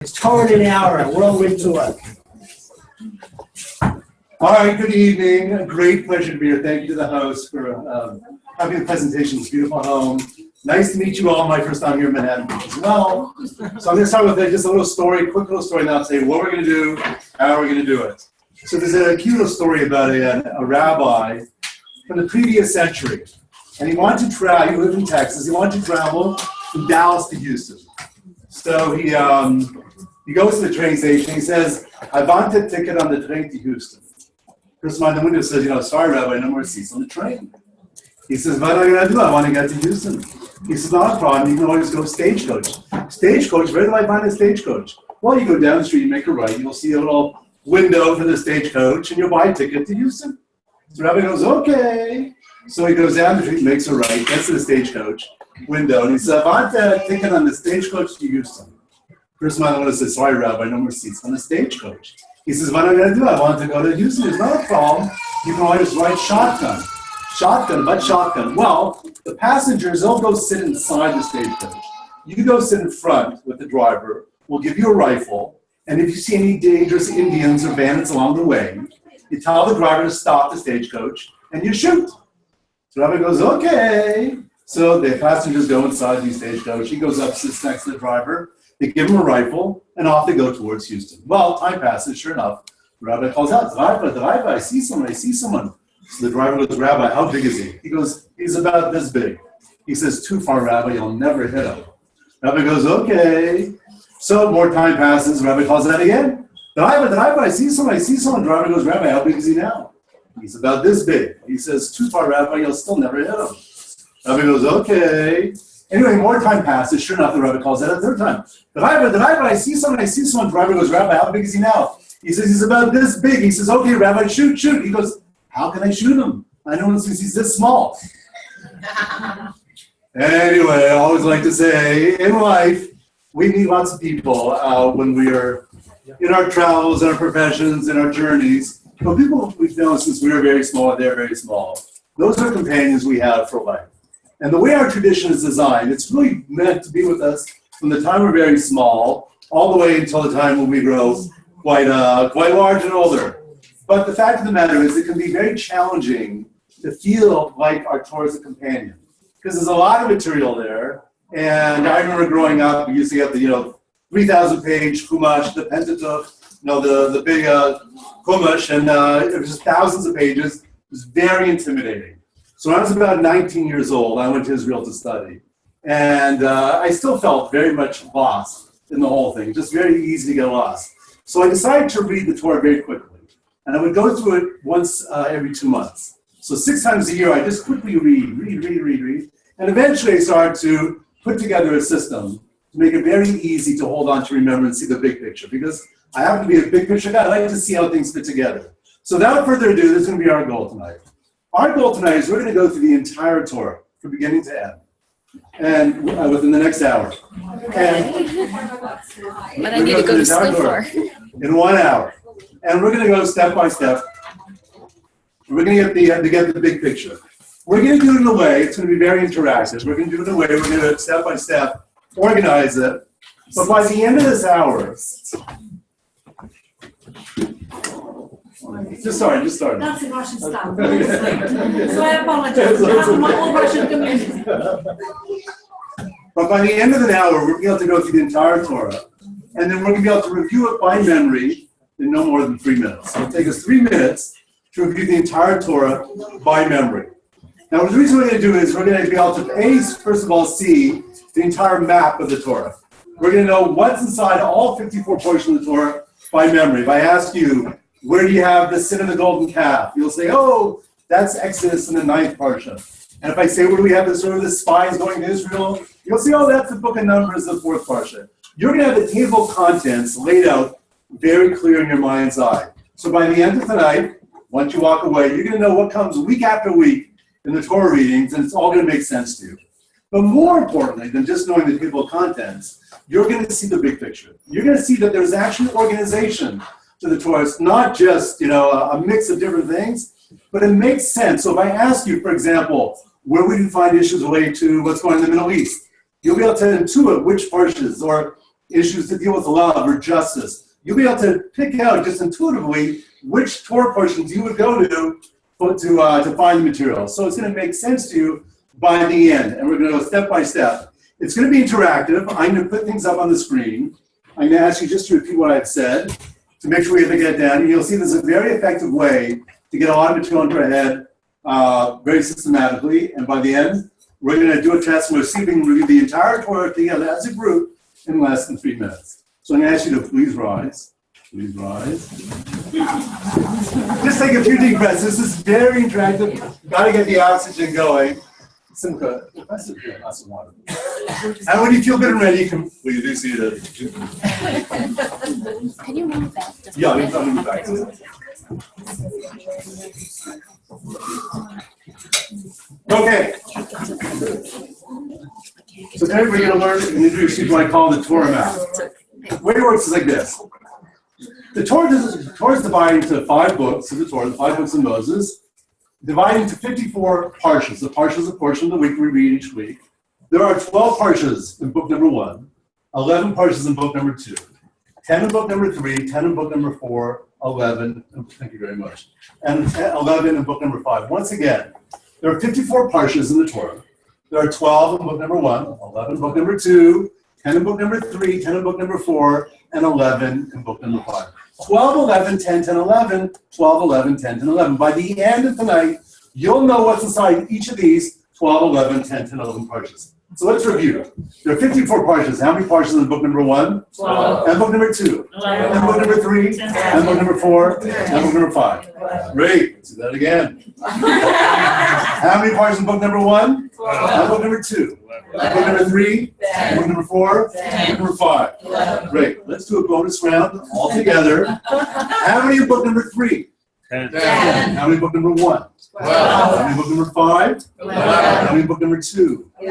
It's Torah in an hour. Whirlwind tour. All right, good evening. A great pleasure to be here. Thank you to the host for having the presentation. It's a beautiful home. Nice to meet you all. My first time here in Manhattan as well. So I'm going to start with just a little story, quick little story now to say what we're going to do, how we're going to do it. So there's a cute little story about a rabbi from the previous century. And he wanted to travel, he lived in Texas, he wanted to travel from Dallas to Houston. So he goes to the train station, he says, I want a ticket on the train to Houston. The person behind the window says, sorry, Rabbi, no more seats on the train. He says, what am I going to do? I want to get to Houston. He says, not a problem, you can always go stagecoach. Stagecoach, where do I find a stagecoach? Well, you go down the street, you make a right, you'll see a little window for the stagecoach, and you'll buy a ticket to Houston. So Rabbi goes, okay. So he goes down the street, makes a right, gets to the stagecoach window, and he says, I want a ticket on the stagecoach to Houston. Person behind the window says, sorry, Rabbi, no more seats on the stagecoach. He says, what am I going to do? I want to go to Houston. There's not a problem. You can always ride shotgun. Shotgun. Well, the passengers, they'll go sit inside the stagecoach. You go sit in front with the driver. We'll give you a rifle. And if you see any dangerous Indians or bandits along the way, you tell the driver to stop the stagecoach and you shoot. So Rabbi goes, okay. So the passengers go inside the stagecoach. He goes up, sits next to the driver. They give him a rifle, and off they go towards Houston. Well, time passes, sure enough. The rabbi calls out, driver, I see someone. So the driver goes, Rabbi, how big is he? He goes, he's about this big. He says, too far, Rabbi, you'll never hit him. Rabbi goes, okay. So more time passes, Rabbi calls out again. Driver, I see someone. Driver goes, Rabbi, how big is he now? He's about this big. He says, too far, Rabbi, you'll still never hit him. Rabbi goes, okay. Anyway, more time passes. Sure enough, the rabbi calls out a third time. Driver, I see someone. Driver goes, Rabbi, how big is he now? He says, he's about this big. He says, okay, Rabbi, shoot. He goes, how can I shoot him? I know him since he's this small. Anyway, I always like to say, in life, we meet lots of people when we are in our travels, in our professions, in our journeys. But people we've known since we were very small, they're very small. Those are companions we have for life. And the way our tradition is designed, it's really meant to be with us from the time we're very small, all the way until the time when we grow quite large and older. But the fact of the matter is it can be very challenging to feel like our Torah is a companion. Because there's a lot of material there. And I remember growing up, we used to get the 3,000-page Chumash, the Pentateuch, the big Chumash, and it was just thousands of pages. It was very intimidating. So when I was about 19 years old, I went to Israel to study. And I still felt very much lost in the whole thing, just very easy to get lost. So I decided to read the Torah very quickly. And I would go through it once every 2 months. So 6 times a year, I just quickly read. And eventually I started to put together a system to make it very easy to hold on to remember and see the big picture. Because I happen to be a big picture guy. I like to see how things fit together. So without further ado, this is going to be our goal tonight. Our goal tonight is we're going to go through the entire Torah, from beginning to end, and within the next hour. But I need to go to sleep for. In 1 hour. And we're going to go step by step. We're going to get the big picture. We're going to do it in a way, it's going to be very interactive. We're going to do it in a way, we're going to step by step organize it. But by the end of this hour, just started. That's a Russian style. So I apologize. My whole Russian community. But by the end of an hour, we're going to be able to go through the entire Torah. And then we're going to be able to review it by memory in no more than 3 minutes. So it'll take us 3 minutes to review the entire Torah by memory. Now, the reason we're going to do is we're going to be able to, first of all, see the entire map of the Torah. We're going to know what's inside all 54 portions of the Torah by memory. If I ask you, where do you have the sin of the golden calf? You'll say, oh, that's Exodus in the 9th parsha. And if I say, where do we have the story of the spies going to Israel? You'll say, oh, that's the book of Numbers, the 4th parsha. You're going to have the table of contents laid out very clear in your mind's eye. So by the end of tonight, once you walk away, you're going to know what comes week after week in the Torah readings, and it's all going to make sense to you. But more importantly than just knowing the table of contents, you're going to see the big picture. You're going to see that there's actually organization to the Torah. It's not just, a mix of different things, but it makes sense. So if I ask you, for example, where would you find issues related to what's going on in the Middle East? You'll be able to intuit which parshas or issues to deal with love or justice, you'll be able to pick out just intuitively which Torah portions you would go to find the material. So it's going to make sense to you by the end, and we're going to go step by step. It's going to be interactive. I'm going to put things up on the screen. I'm going to ask you just to repeat what I've said to make sure we have to get it down. And you'll see there's a very effective way to get a lot of material into our head very systematically. And by the end, we're going to do a test. We're see if we can review the entire Torah together as a group in less than 3 minutes. So I'm going to ask you to please rise. Please rise. Just take a few deep breaths. This is very interactive. Got to get the oxygen going. Simcha, that's a good glass of water. And when you feel good and ready, you can please do see it. Can you move back? Yeah, I'll move back. Okay. So today we're going to learn and introduce you to what I call the Torah map. The way it works is like this. The Torah is divided into 5 books of the Torah, the 5 books of Moses, divided into 54 parshas. The parsha is a portion of the week we read each week. There are 12 parshas in book number 1, 11 parshas in book number 2, 10 in book number 3, 10 in book number 4, 11, thank you very much, and 11 in book number 5. Once again, there are 54 parshas in the Torah. There are 12 in book number 1, 11 in book number 2, 10 in book number 3, 10 in book number 4, and 11 in book number 5. 12, 11, 10, 10, 11, 12, 11, 10, 10, 11. By the end of tonight, you'll know what's inside each of these 12, 11, 10, 10, 11 parshas. So let's review. There are 54 parshas. How many parshas in book number 1? 12. And book number 2? 11. And book number 3? 10. And book number 4? And book number 5? Great. Let's do that again. How many parshas in book number 1? 12. And book number 2? And book number 3? And book number 4? And book number 5? Great. Let's do a bonus round all together. How many in book number 3? 10. How many in book number 1? 12. How many in book number 5? 11. How many in book number 2? How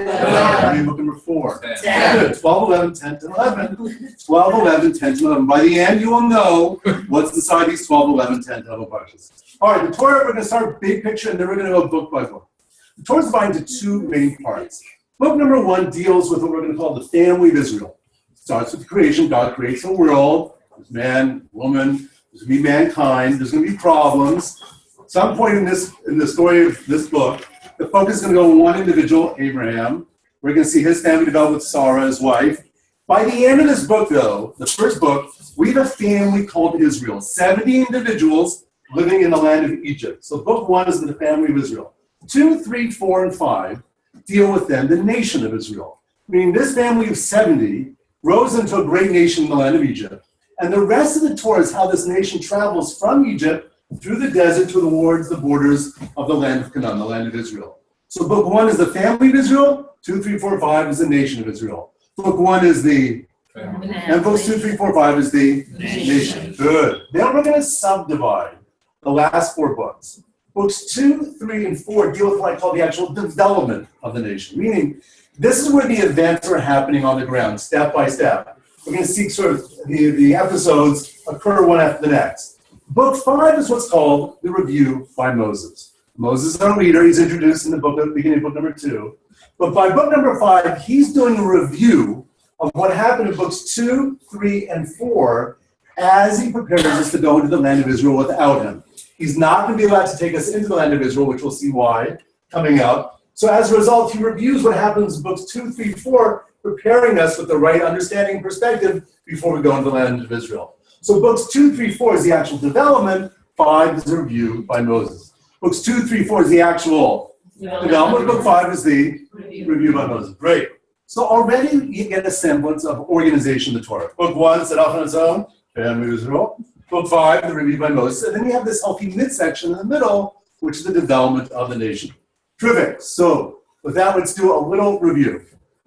many in book number 4? 10. Good. 12, 11, 10, 10, 11. 12, 11, 10, 10, 11. By the end, you will know what's inside these 12, 11, 10, 10, 11 parshas. All right, the Torah, we're going to start big picture, and then we're going to go book by book. The Torah is divided into 2 main parts. Book number 1 deals with what we're going to call the family of Israel. It starts with creation. God creates a world. There's man, woman. There's going to be mankind. There's going to be problems. At some point in the story of this book, the focus is going to go on one individual, Abraham. We're going to see his family develop with Sarah, his wife. By the end of this book, though, the first book, we have a family called Israel. 70 individuals living in the land of Egypt. So book 1 is the family of Israel. 2, 3, 4, and 5 deal with them, the nation of Israel. Meaning this family of 70 rose into a great nation in the land of Egypt. And the rest of the Torah is how this nation travels from Egypt through the desert towards the borders of the land of Canaan, the land of Israel. So book 1 is the family of Israel. 2, 3, 4, 5 is the nation of Israel. Book 1 is the family. And books 2, 3, 4, 5 is the nation. Good. Then we're going to subdivide the last 4 books. Books 2, 3, and 4 deal with what I call the actual development of the nation. Meaning, this is where the events are happening on the ground, step by step. We're going to see sort of the episodes occur one after the next. Book 5 is what's called the review by Moses. Moses is our leader. He's introduced in the beginning of book number 2. But by book number 5, he's doing a review of what happened in books 2, 3, and 4 as he prepares us to go into the land of Israel without him. He's not going to be allowed to take us into the land of Israel, which we'll see why coming up. So as a result, he reviews what happens in books 2, 3, 4, preparing us with the right understanding and perspective before we go into the land of Israel. So books 2, 3, 4 is the actual development. 5 is the review by Moses. Books 2, 3, 4 is the actual development. Book 5 is the review by Moses. Great. So already you get a semblance of organization of the Torah. Book 1 set off on its own, family of Israel. Book 5, the review by Moses. And then you have this healthy midsection in the middle, which is the development of the nation. Terrific. So with that, let's do a little review.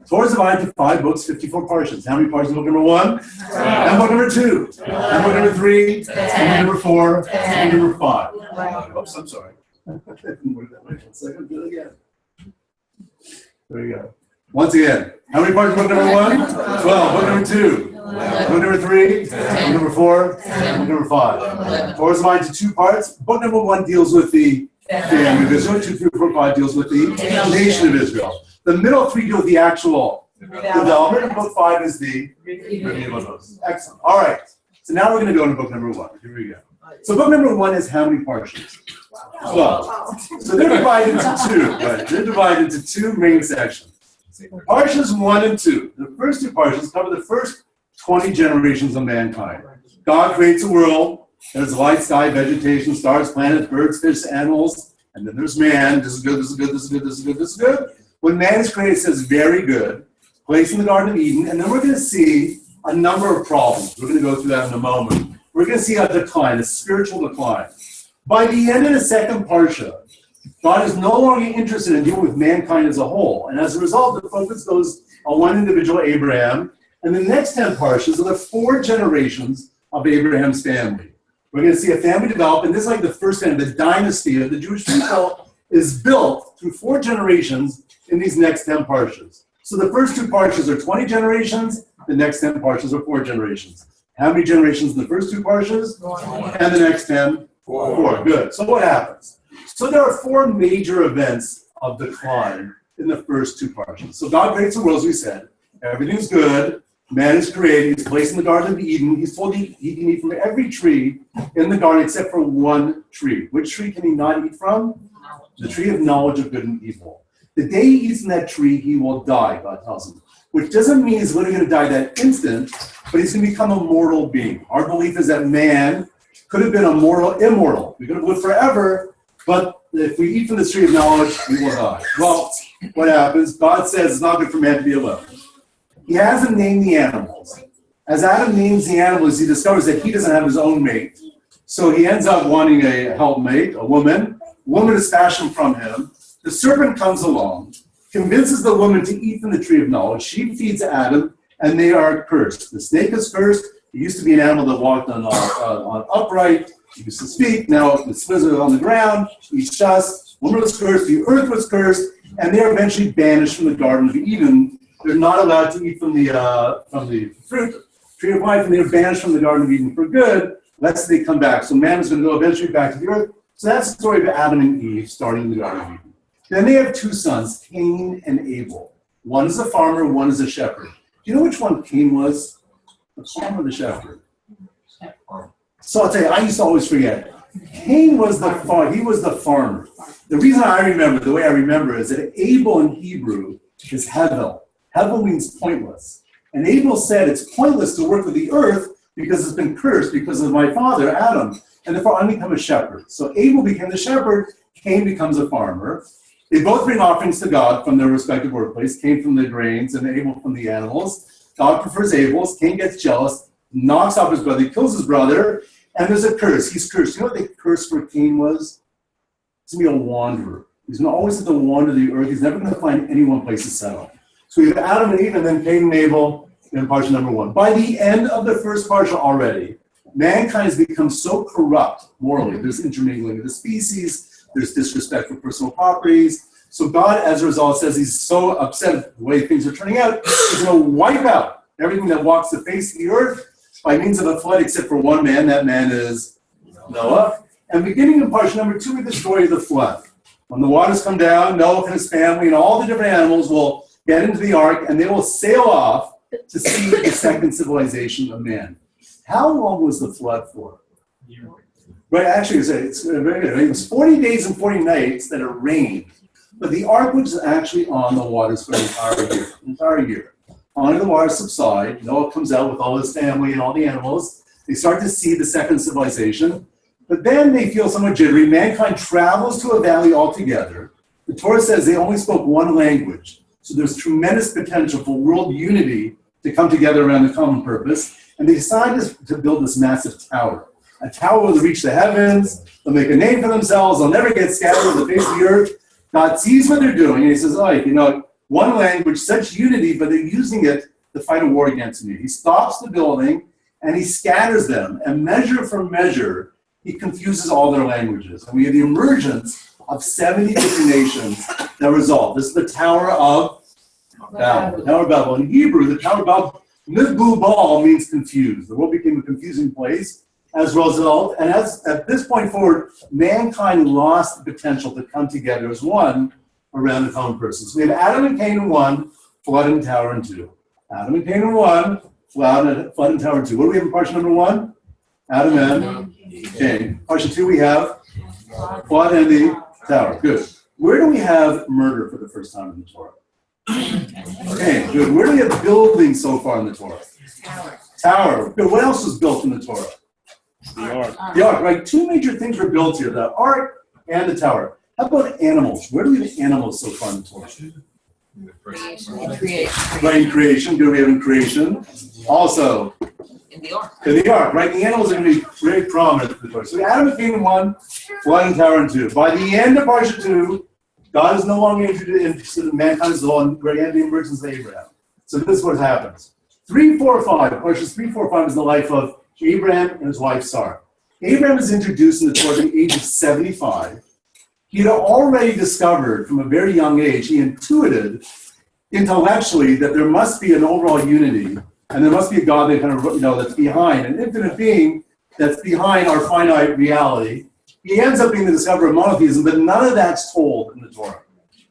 Torah is divided into 5 books, 54 parshas. How many parshas in book number 1? 12. And book number 2? 12. And book number 3? 10. And book number 4? 10. And number 5. Oops, I'm sorry. I didn't work that way. 1 second. Do it again. There you go. Once again, how many parts in book number 1? 12. Book number 2? 11. Book number 3? 10. Book number 4? 10. Book number 5. Torah is divided into 2 parts. Book number 1 deals with the family of Israel. 2, 3, 4, 5 deals with the nation of Israel. The middle 3 deal with the actual Development. And book 5 is the review of those. Excellent. All right. So now we're going to go into book number 1. Here we go. So book number 1 is how many parshas? 12. So they're divided into 2. Right? They're divided into 2 main sections. Parshas 1 and 2. The first 2 parshas cover the first 20 generations of mankind. God creates a world. There's light, sky, vegetation, stars, planets, birds, fish, animals, and then there's man. This is good, this is good, this is good, this is good, this is good. When man is created, it says very good, placed in the Garden of Eden, and then we're going to see a number of problems. We're going to go through that in a moment. We're going to see a decline, a spiritual decline. By the end of the second parsha, God is no longer interested in dealing with mankind as a whole, and as a result, the focus goes on one individual, Abraham, and the next 10 parshas are the 4 generations of Abraham's family. We're going to see a family develop, and this is like the first kind of the dynasty of the Jewish people is built through 4 generations in these next 10 parshas. So the first 2 parshas are 20 generations, the next 10 parshas are 4 generations. How many generations in the first 2 parshas? 1. And the next 10? 4. Good. So what happens? So there are 4 major events of decline in the first 2 parshas. So God creates the world, as we said. Everything's good. Man is created. He's placed in the Garden of Eden. He's told he can eat from every tree in the garden except for 1 tree. Which tree can he not eat from? The tree of knowledge of good and evil. The day he eats from that tree, he will die, God tells him. Which doesn't mean he's literally going to die that instant, but he's going to become a mortal being. Our belief is that man could have been immortal. We could have lived forever, but if we eat from the tree of knowledge, we will die. Well, what happens? God says it's not good for man to be alone. He has him name the animals. As Adam names the animals, he discovers that he doesn't have his own mate. So he ends up wanting a helpmate, a woman. Woman is fashioned from him. The serpent comes along, convinces the woman to eat from the tree of knowledge. She feeds Adam, and they are cursed. The snake is cursed. It used to be an animal that walked on upright. It used to speak. Now it slithers on the ground. Eats dust. Woman was cursed. The earth was cursed. And they are eventually banished from the Garden of Eden. They're not allowed to eat from the fruit, tree of life, and they're banished from the Garden of Eden for good, lest they come back. So man is going to go eventually back to the earth. So that's the story of Adam and Eve starting in the Garden of Eden. Then they have 2 sons, Cain and Abel. One is a farmer, one is a shepherd. Do you know which one Cain was? The farmer or the shepherd? So I'll tell you, I used to always forget. Cain was the farmer. The reason I remember, the way I remember is that Abel in Hebrew is Hevel. Hevel means pointless. And Abel said it's pointless to work with the earth because it's been cursed because of my father, Adam. And therefore I become a shepherd. So Abel became the shepherd, Cain becomes a farmer. They both bring offerings to God from their respective workplace. Cain from the grains and Abel from the animals. God prefers Abel's. Cain gets jealous, knocks off his brother, kills his brother, and there's a curse. He's cursed. You know what the curse for Cain was? He's going to be a wanderer. He's going to always have to wander the earth. He's never going to find any one place to settle. So we have Adam and Eve, and then Cain and Abel in parsha number 1. By the end of the first parsha already, mankind has become so corrupt morally. There's intermingling of the species. There's disrespect for personal properties. So God, as a result, says he's so upset at the way things are turning out, he's going to wipe out everything that walks the face of the earth by means of a flood, except for one man. That man is Noah. And beginning in parsha number 2 is the story of the flood. When the waters come down, Noah and his family and all the different animals will get into the ark, and they will sail off to see the second civilization of man. How long was the flood for? Right, actually, it's very good. It was 40 days and 40 nights that it rained, but the ark was actually on the waters for an entire year. Finally, the waters subside. Noah comes out with all his family and all the animals. They start to see the second civilization, but then they feel somewhat jittery. Mankind travels to a valley altogether. The Torah says they only spoke one language. So there's tremendous potential for world unity to come together around a common purpose. And they decided to build this massive tower. A tower will reach the heavens. They'll make a name for themselves. They'll never get scattered on the face of the earth. God sees what they're doing. And he says, one language, such unity, but they're using it to fight a war against me. He stops the building and he scatters them. And measure for measure, he confuses all their languages. And we have the emergence of 70 different nations that result. This is the Tower of Babel. The Tower of Babel. In Hebrew, the Tower of Babel, Midbubal means confused. The world became a confusing place as a result. And at this point forward, mankind lost the potential to come together as one around the common person. So we have Adam and Cain in 1, flood and tower in 2. Adam and Cain in 1, flood and tower in 2. What do we have in Parsha number 1? Adam and Cain. Parsha 2 we have flood and the tower. Good. Where do we have murder for the first time in the Torah? Okay, good. Where do we have building so far in the Torah? Tower. Good. What else was built in the Torah? The ark. The ark, right? 2 major things were built here, the ark and the tower. How about animals? Where do we have animals so far in the Torah? Right, in creation. Good, we have in creation. Also, In the ark. in the ark, right? The animals are going to be very prominent in the Torah. So Adam and Cain in 1, flood and tower in 2. By the end of Parsha 2, God is no longer interested in mankind's law, and we're ending the emergence of Abraham. So this is what happens. 3, 4, 5. Parsha 3, 4, 5 is the life of Abraham and his wife Sarah. Abraham is introduced in the Torah at the age of 75. He had already discovered from a very young age, he intuited intellectually that there must be an overall unity, and there must be a God that kind of, that's behind, an infinite being that's behind our finite reality. He ends up being the discoverer of monotheism, but none of that's told in the Torah.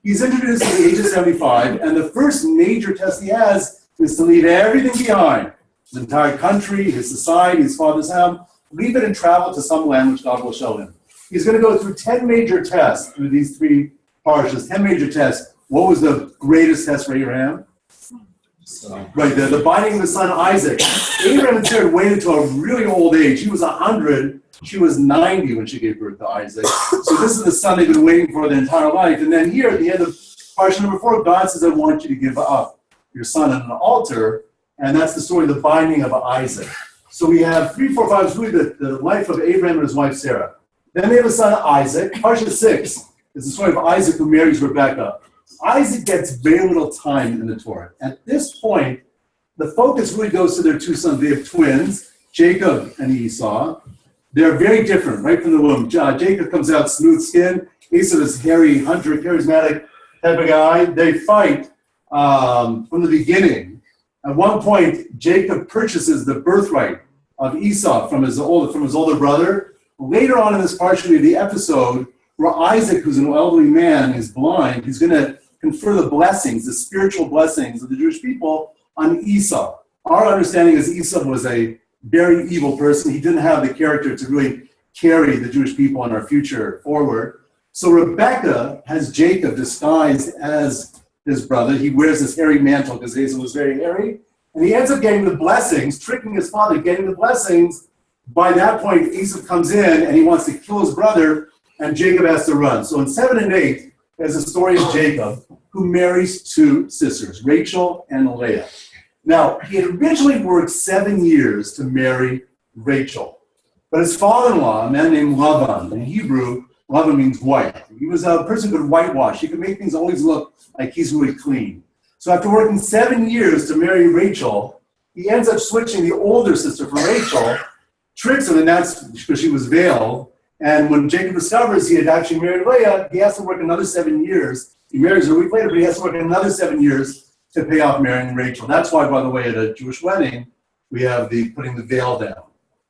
He's introduced at the age of 75, and the first major test he has is to leave everything behind. His entire country, his society, his father's house, leave it and travel to some land which God will show him. He's going to go through 10 major tests through these 3 parshas, 10 major tests. What was the greatest test for Abraham? Right, the binding of his son Isaac. Abraham and Sarah waited to a really old age. He was 100. She was 90 when she gave birth to Isaac. So this is the son they've been waiting for their entire life. And then here at the end of parsha number 4, God says, I want you to give up your son on an altar. And that's the story of the binding of Isaac. So we have 3, 4, 5 is really the life of Abraham and his wife Sarah. Then they have a son Isaac. Parsha 6 is the story of Isaac who marries Rebekah. Isaac gets very little time in the Torah. At this point, the focus really goes to their 2 sons. They have twins, Jacob and Esau. They're very different, right from the womb. Jacob comes out smooth skin. Esau is hairy, hunter, charismatic type of guy. They fight from the beginning. At one point, Jacob purchases the birthright of Esau from his older brother. Later on in this partially the episode where Isaac, who's an elderly man, is blind, he's going to confer the blessings, the spiritual blessings of the Jewish people on Esau. Our understanding is Esau was a very evil person. He didn't have the character to really carry the Jewish people and our future forward. So Rebekah has Jacob disguised as his brother. He wears this hairy mantle because Esau was very hairy. And he ends up getting the blessings, tricking his father, getting the blessings. By that point, Esau comes in and he wants to kill his brother, and Jacob has to run. So in 7 and 8, there's a story of Jacob who marries 2 sisters, Rachel and Leah. Now, he had originally worked 7 years to marry Rachel. But his father-in-law, a man named Lavan, in Hebrew, Lavan means white. He was a person who could whitewash. He could make things always look like he's really clean. So after working 7 years to marry Rachel, he ends up switching the older sister for Rachel, tricks her, and that's because she was veiled. And when Jacob discovers he had actually married Leah, he has to work another 7 years. He marries her a week later, but he has to work another 7 years to pay off marrying Rachel. That's why, by the way, at a Jewish wedding, we have the putting the veil down.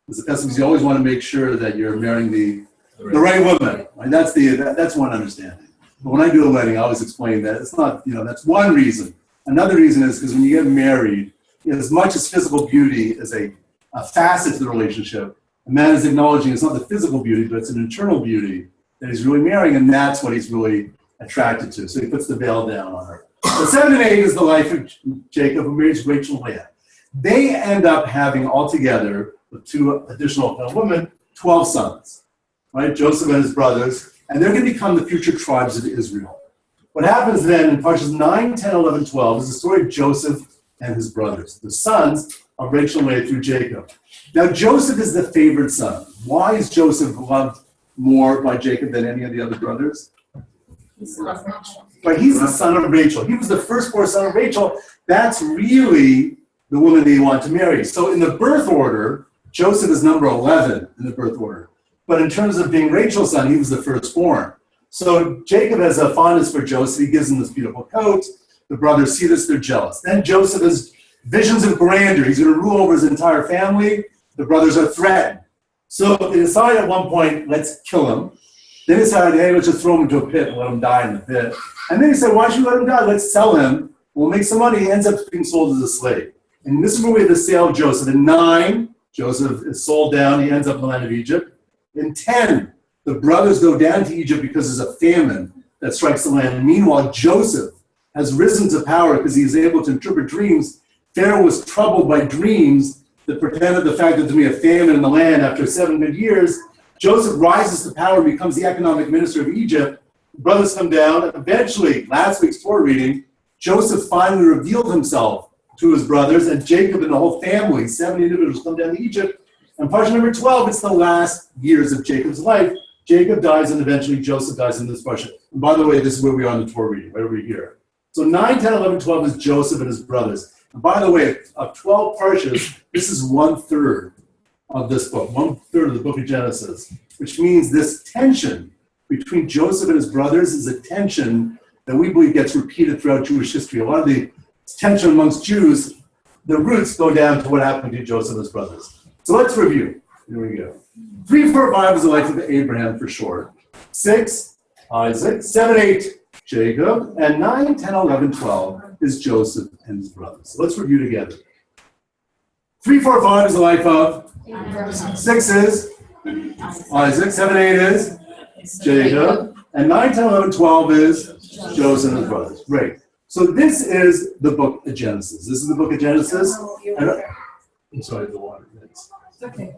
Because the custom is you always want to make sure that you're marrying the right woman. Right? That's one understanding. But when I do a wedding, I always explain that it's not, that's one reason. Another reason is because when you get married, as much as physical beauty is a facet to the relationship, a man is acknowledging it's not the physical beauty, but it's an internal beauty that he's really marrying, and that's what he's really attracted to. So he puts the veil down on her. So 7 and 8 is the life of Jacob, who marries Rachel and Leah. They end up having altogether, with 2 additional women, 12 sons, right? Joseph and his brothers, and they're going to become the future tribes of Israel. What happens then in Parshas 9, 10, 11, 12 is the story of Joseph and his brothers, the sons of Rachel and Leah through Jacob. Now, Joseph is the favored son. Why is Joseph loved more by Jacob than any of the other brothers? But he's the son of Rachel. He was the firstborn son of Rachel. That's really the woman that he wanted to marry. So in the birth order, Joseph is number 11 in the birth order. But in terms of being Rachel's son, he was the firstborn. So Jacob has a fondness for Joseph. He gives him this beautiful coat. The brothers see this, they're jealous. Then Joseph has visions of grandeur. He's going to rule over his entire family. The brothers are threatened. So they decide at one point, let's kill him. Then they decided, hey, let's just throw him into a pit and let him die in the pit. And then he said, why should we let him die? Let's sell him We'll make some money. He ends up being sold as a slave. And this is where we have the sale of Joseph. In 9, Joseph is sold down. He ends up in the land of Egypt. In 10, the brothers go down to Egypt because there's a famine that strikes the land. And meanwhile, Joseph has risen to power because he's able to interpret dreams. Pharaoh was troubled by dreams that pretended the fact that there'd be a famine in the land after 7 good years. Joseph rises to power and becomes the economic minister of Egypt. The brothers come down. Eventually, last week's Torah reading, Joseph finally revealed himself to his brothers, and Jacob and the whole family, 70 individuals, come down to Egypt. And parsha number 12, it's the last years of Jacob's life. Jacob dies, and eventually Joseph dies in this parsha. And by the way, this is where we are in the Torah reading, right over here. So 9, 10, 11, 12 is Joseph and his brothers. And by the way, of 12 parshas, this is 1/3 of this book, 1/3 of the book of Genesis, which means this tension between Joseph and his brothers is a tension that we believe gets repeated throughout Jewish history. A lot of the tension amongst Jews, the roots go down to what happened to Joseph and his brothers. So let's review. Here we go. 3, 4, 5 is the life of Abraham for short. 6, Isaac. 7, 8, Jacob. And 9, 10, 11, 12 is Joseph and his brothers. So let's review together. 3, 4, 5 is the life of 6 is Isaac. 7, 8 is Jacob. And 9, 10, 11, 12 is Joseph and his brothers. Great. So this is the book of Genesis. This is the book of Genesis. I'm sorry, the water. It's okay.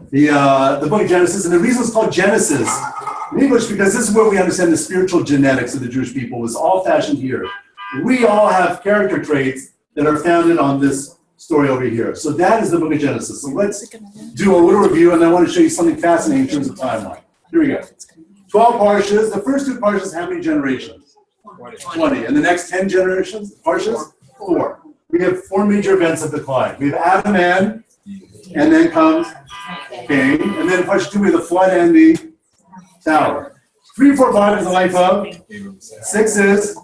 The book of Genesis, and the reason it's called Genesis in English because this is where we understand the spiritual genetics of the Jewish people. It was all fashioned here. We all have character traits that are founded on this story over here. So that is the book of Genesis. So let's do a little review, and I want to show you something fascinating in terms of timeline. Here we go. 12 parshas. The first 2 parshas, how many generations? 20. And the next 10 generations, parshas? 4. We have 4 major events of decline. We have Adam and then comes Cain. And then in parsha 2, we have the flood and the tower. 3, 4, 5 is the life of. 6 is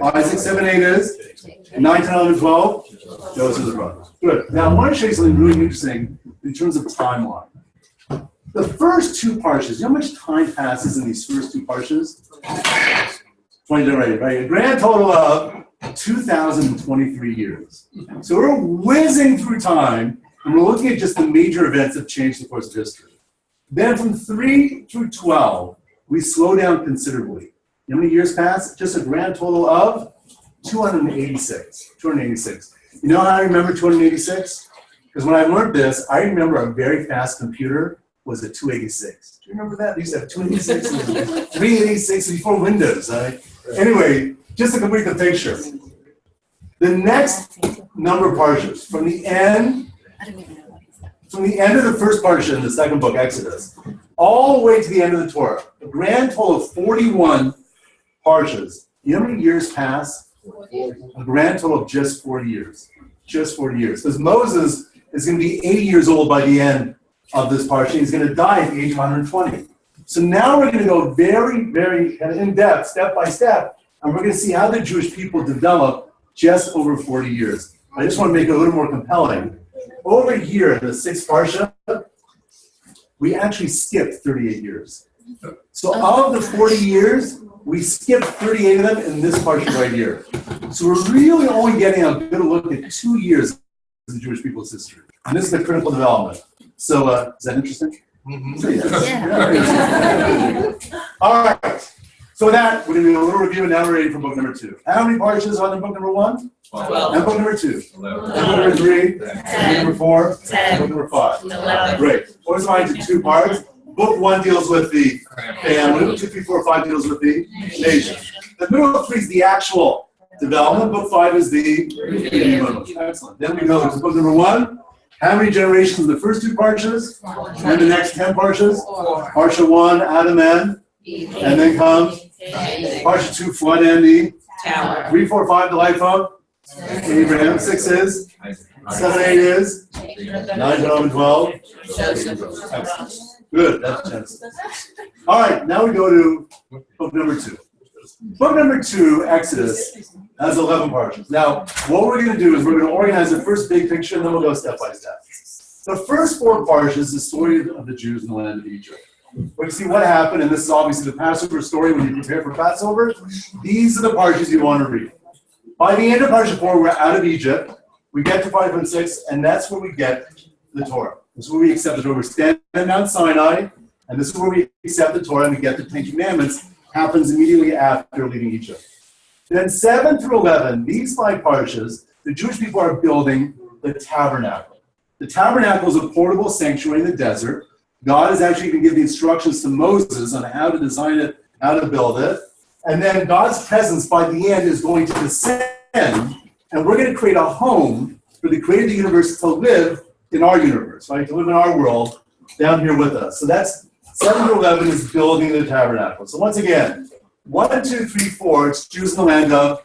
Isaac. 7, 8 is. 9, 10, 11, 12. Joseph is brothers. Good. Now I want to show you something really interesting in terms of timeline. The first 2 parshas, you know how much time passes in these first 2 parshas? 20 generations, right? A grand total of 2,023 years. So we're whizzing through time, and we're looking at just the major events that changed the course of history. Then from 3 through 12, we slow down considerably. You know how many years pass? Just a grand total of 286. 286. You know how I remember 286? Because when I learned this, I remember a very fast computer was a 286. Do you remember that? They used to have 286 and 386 before Windows. Right? Anyway, just to complete the picture. The next number of parshas, from the end of the first parsha in the second book, Exodus, all the way to the end of the Torah, a grand total of 41 parshas. You know how many years pass? A grand total of just 40 years. Just 40 years. Because Moses is going to be 80 years old by the end of this parsha. He's going to die at the age of 120. So now we're going to go very, very in depth, step by step, and we're going to see how the Jewish people develop just over 40 years. I just want to make it a little more compelling. Over here in the 6th parsha, we actually skipped 38 years. So of the 40 years, we skipped 38 of them in this parsha right here. So we're really only getting a good look at 2 years of the Jewish people's history. And this is the critical development. So is that interesting? Mm-hmm. So, yes. Yeah. All right. So with that, we're going to do a little review, and now we're ready for book number 2. How many parshas are in book number 1? 12. And book number 2? 11. And book number 3? 10. Book number 4? 10. Book number 5? 11. Great. What's mine to 2 parts? Book 1 deals with the family. 2, 3, 4, 5 deals with the nation. The middle of 3 is the actual development. Book 5 is the review. Excellent. Then we go to book number 1. How many generations in the first 2 parshas? And the next 10 parshas? 4. Parsha 1, Adam and then comes parsha 2, flood and the tower. 3, 4, 5, the life of Abraham. 6 is 7, 8 is 9, 10, 11, 12. Excellent. Good. That's Genesis. All right. Now we go to book number 2. Book number 2, Exodus, has 11 parshas. Now, what we're going to do is we're going to organize the first big picture, and then we'll go step by step. The first 4 parshas is the story of the Jews in the land of Egypt. We can see what happened, and this is obviously the Passover story when you prepare for Passover. These are the parshas you want to read. By the end of Parsha 4, we're out of Egypt. We get to 5 and 6, and that's where we get the Torah. This is where we accept the Torah. We're standing on Mount Sinai, and this is where we accept the Torah and we get the Ten Commandments. Happens immediately after leaving Egypt. Then 7 through 11, these 5 parshas, the Jewish people are building the tabernacle. The tabernacle is a portable sanctuary in the desert. God is actually going to give the instructions to Moses on how to design it, how to build it. And then God's presence by the end is going to descend, and we're going to create a home for the creator of the universe to live in our universe, right? To live in our world down here with us. So that's 7 to 11 is building the tabernacle. So once again, 1, 2, 3, 4, it's Jews in the land of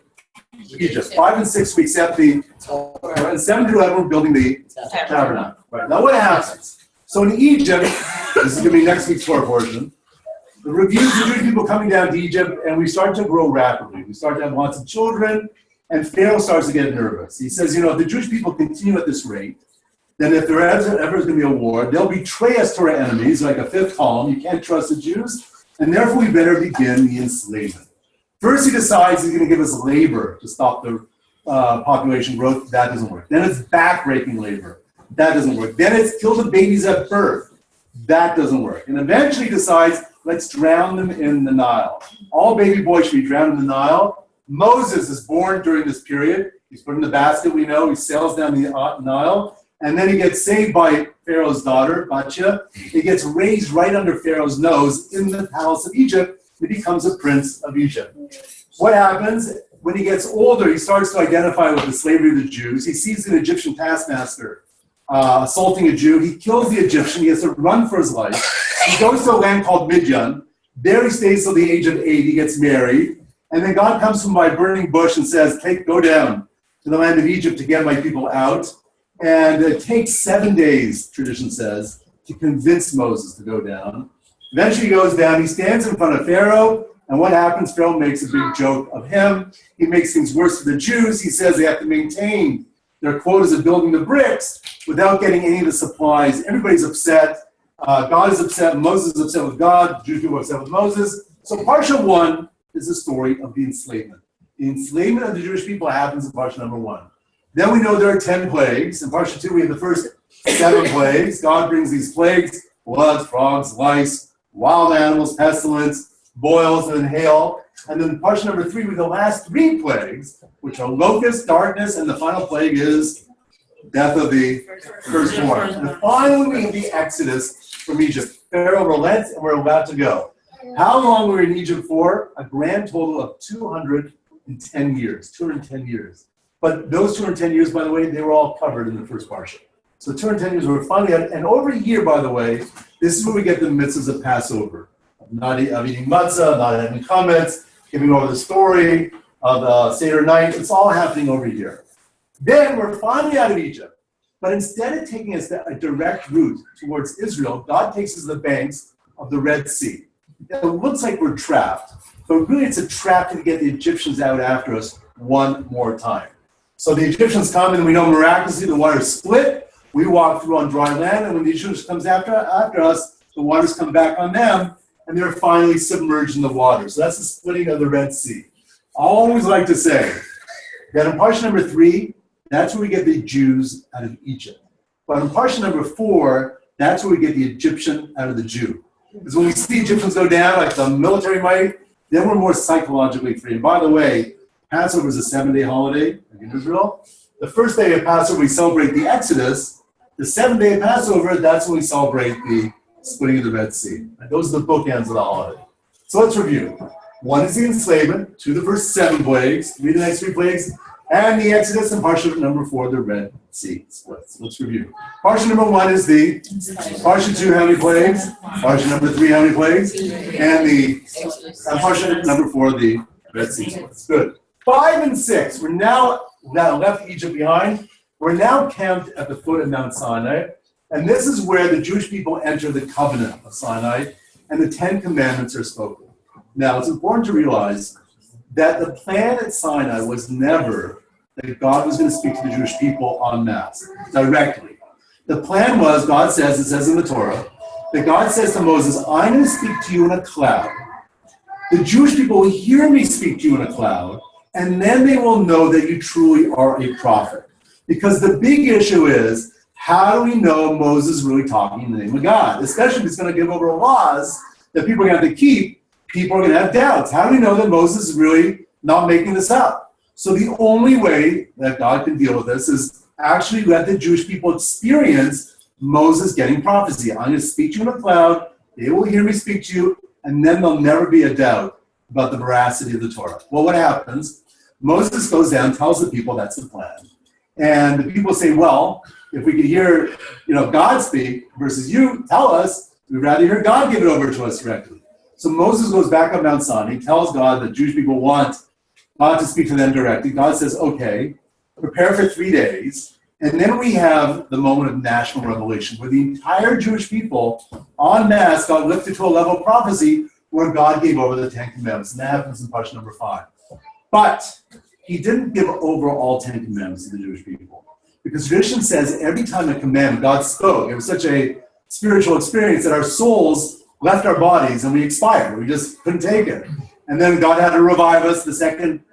Egypt. 5 and 6, we accept the Torah. And 7 to 11, we're building the tabernacle. Right. Now what happens? So in Egypt, this is going to be next week's Torah portion, the reviews of Jewish people coming down to Egypt, and we start to grow rapidly. We start to have lots of children, and Pharaoh starts to get nervous. He says, if the Jewish people continue at this rate, then if there ever is going to be a war, they'll betray us to our enemies, like a fifth column. You can't trust the Jews, and therefore we better begin the enslavement. First, he decides he's going to give us labor to stop the population growth. That doesn't work. Then it's backbreaking labor. That doesn't work. Then it's kill the babies at birth. That doesn't work. And eventually he decides, let's drown them in the Nile. All baby boys should be drowned in the Nile. Moses is born during this period. He's put in the basket, we know. He sails down the Nile. And then he gets saved by Pharaoh's daughter, Batya. He gets raised right under Pharaoh's nose in the palace of Egypt. He becomes a prince of Egypt. What happens? When he gets older, he starts to identify with the slavery of the Jews. He sees an Egyptian taskmaster assaulting a Jew. He kills the Egyptian. He has to run for his life. He goes to a land called Midian. There he stays till the age of 8. He gets married. And then God comes from by a burning bush and says, go down to the land of Egypt to get my people out. And it takes 7 days, tradition says, to convince Moses to go down. Eventually he goes down. He stands in front of Pharaoh. And what happens? Pharaoh makes a big joke of him. He makes things worse for the Jews. He says they have to maintain their quotas of building the bricks without getting any of the supplies. Everybody's upset. God is upset. Moses is upset with God. The Jewish people are upset with Moses. So Parsha 1 is the story of the enslavement. The enslavement of the Jewish people happens in Parsha number 1. Then we know there are 10 plagues. In Parsha 2, we have the first 7 plagues. God brings these plagues: floods, frogs, lice, wild animals, pestilence, boils, and hail. And then Parsha number 3, with the last 3 plagues, which are locusts, darkness, and the final plague is death of the firstborn. And finally, we have the Exodus from Egypt. Pharaoh relents, and we're about to go. How long were we in Egypt for? A grand total of 210 years. 210 years. But those 210 years, by the way, they were all covered in the first Parsha. So 210 years were finally out. And over a year, by the way, this is where we get the mitzvahs of Passover. Of eating matzah, not having chametz, giving over the story of the Seder night. It's all happening over here. Then we're finally out of Egypt. But instead of taking us a direct route towards Israel, God takes us to the banks of the Red Sea. It looks like we're trapped, but really it's a trap to get the Egyptians out after us one more time. So the Egyptians come, and we know miraculously the waters split. We walk through on dry land, and when the Egyptians comes after us, the waters come back on them, and they're finally submerged in the water. So that's the splitting of the Red Sea. I always like to say that in Parsha number 3, that's where we get the Jews out of Egypt. But in Parsha number 4, that's where we get the Egyptian out of the Jew. Because when we see Egyptians go down, like the military might, then we're more psychologically free. And by the way, Passover is a 7-day holiday in Israel. The first day of Passover, we celebrate the Exodus. The 7th day of Passover, that's when we celebrate the splitting of the Red Sea. And those are the bookends of the holiday. So let's review. 1 is the enslavement, 2 the first 7 plagues, 3 the next 3 plagues, and the Exodus, and Parsha number 4, the Red Sea splits. Let's review. Parsha number 1 is the Parsha 2, how many plagues? Parsha number 3, how many plagues? And the Parsha number 4, the Red Sea splits. Good. 5 and 6, we're now left Egypt behind. We're now camped at the foot of Mount Sinai, and this is where the Jewish people enter the covenant of Sinai, and the 10 commandments are spoken. Now, it's important to realize that the plan at Sinai was never that God was going to speak to the Jewish people en masse, directly. The plan was, God says, it says in the Torah, that God says to Moses, I'm going to speak to you in a cloud. The Jewish people will hear me speak to you in a cloud, and then they will know that you truly are a prophet. Because the big issue is, how do we know Moses is really talking in the name of God? Especially if he's going to give over laws that people are going to have to keep, people are going to have doubts. How do we know that Moses is really not making this up? So the only way that God can deal with this is actually let the Jewish people experience Moses getting prophecy. I'm going to speak to you in a cloud, they will hear me speak to you, and then there'll never be a doubt about the veracity of the Torah. Well, what happens? Moses goes down, tells the people that's the plan. And the people say, well, if we could hear, God speak versus you tell us, we'd rather hear God give it over to us directly. So Moses goes back up Mount Sinai, tells God that Jewish people want God to speak to them directly. God says, okay, prepare for 3 days. And then we have the moment of national revelation where the entire Jewish people, en masse, got lifted to a level of prophecy where God gave over the 10 Commandments. And that happens in Parsha number 5. But he didn't give over all 10 Commandments to the Jewish people. Because tradition says every time a commandment, God spoke. It was such a spiritual experience that our souls left our bodies and we expired. We just couldn't take it. And then God had to revive us. The second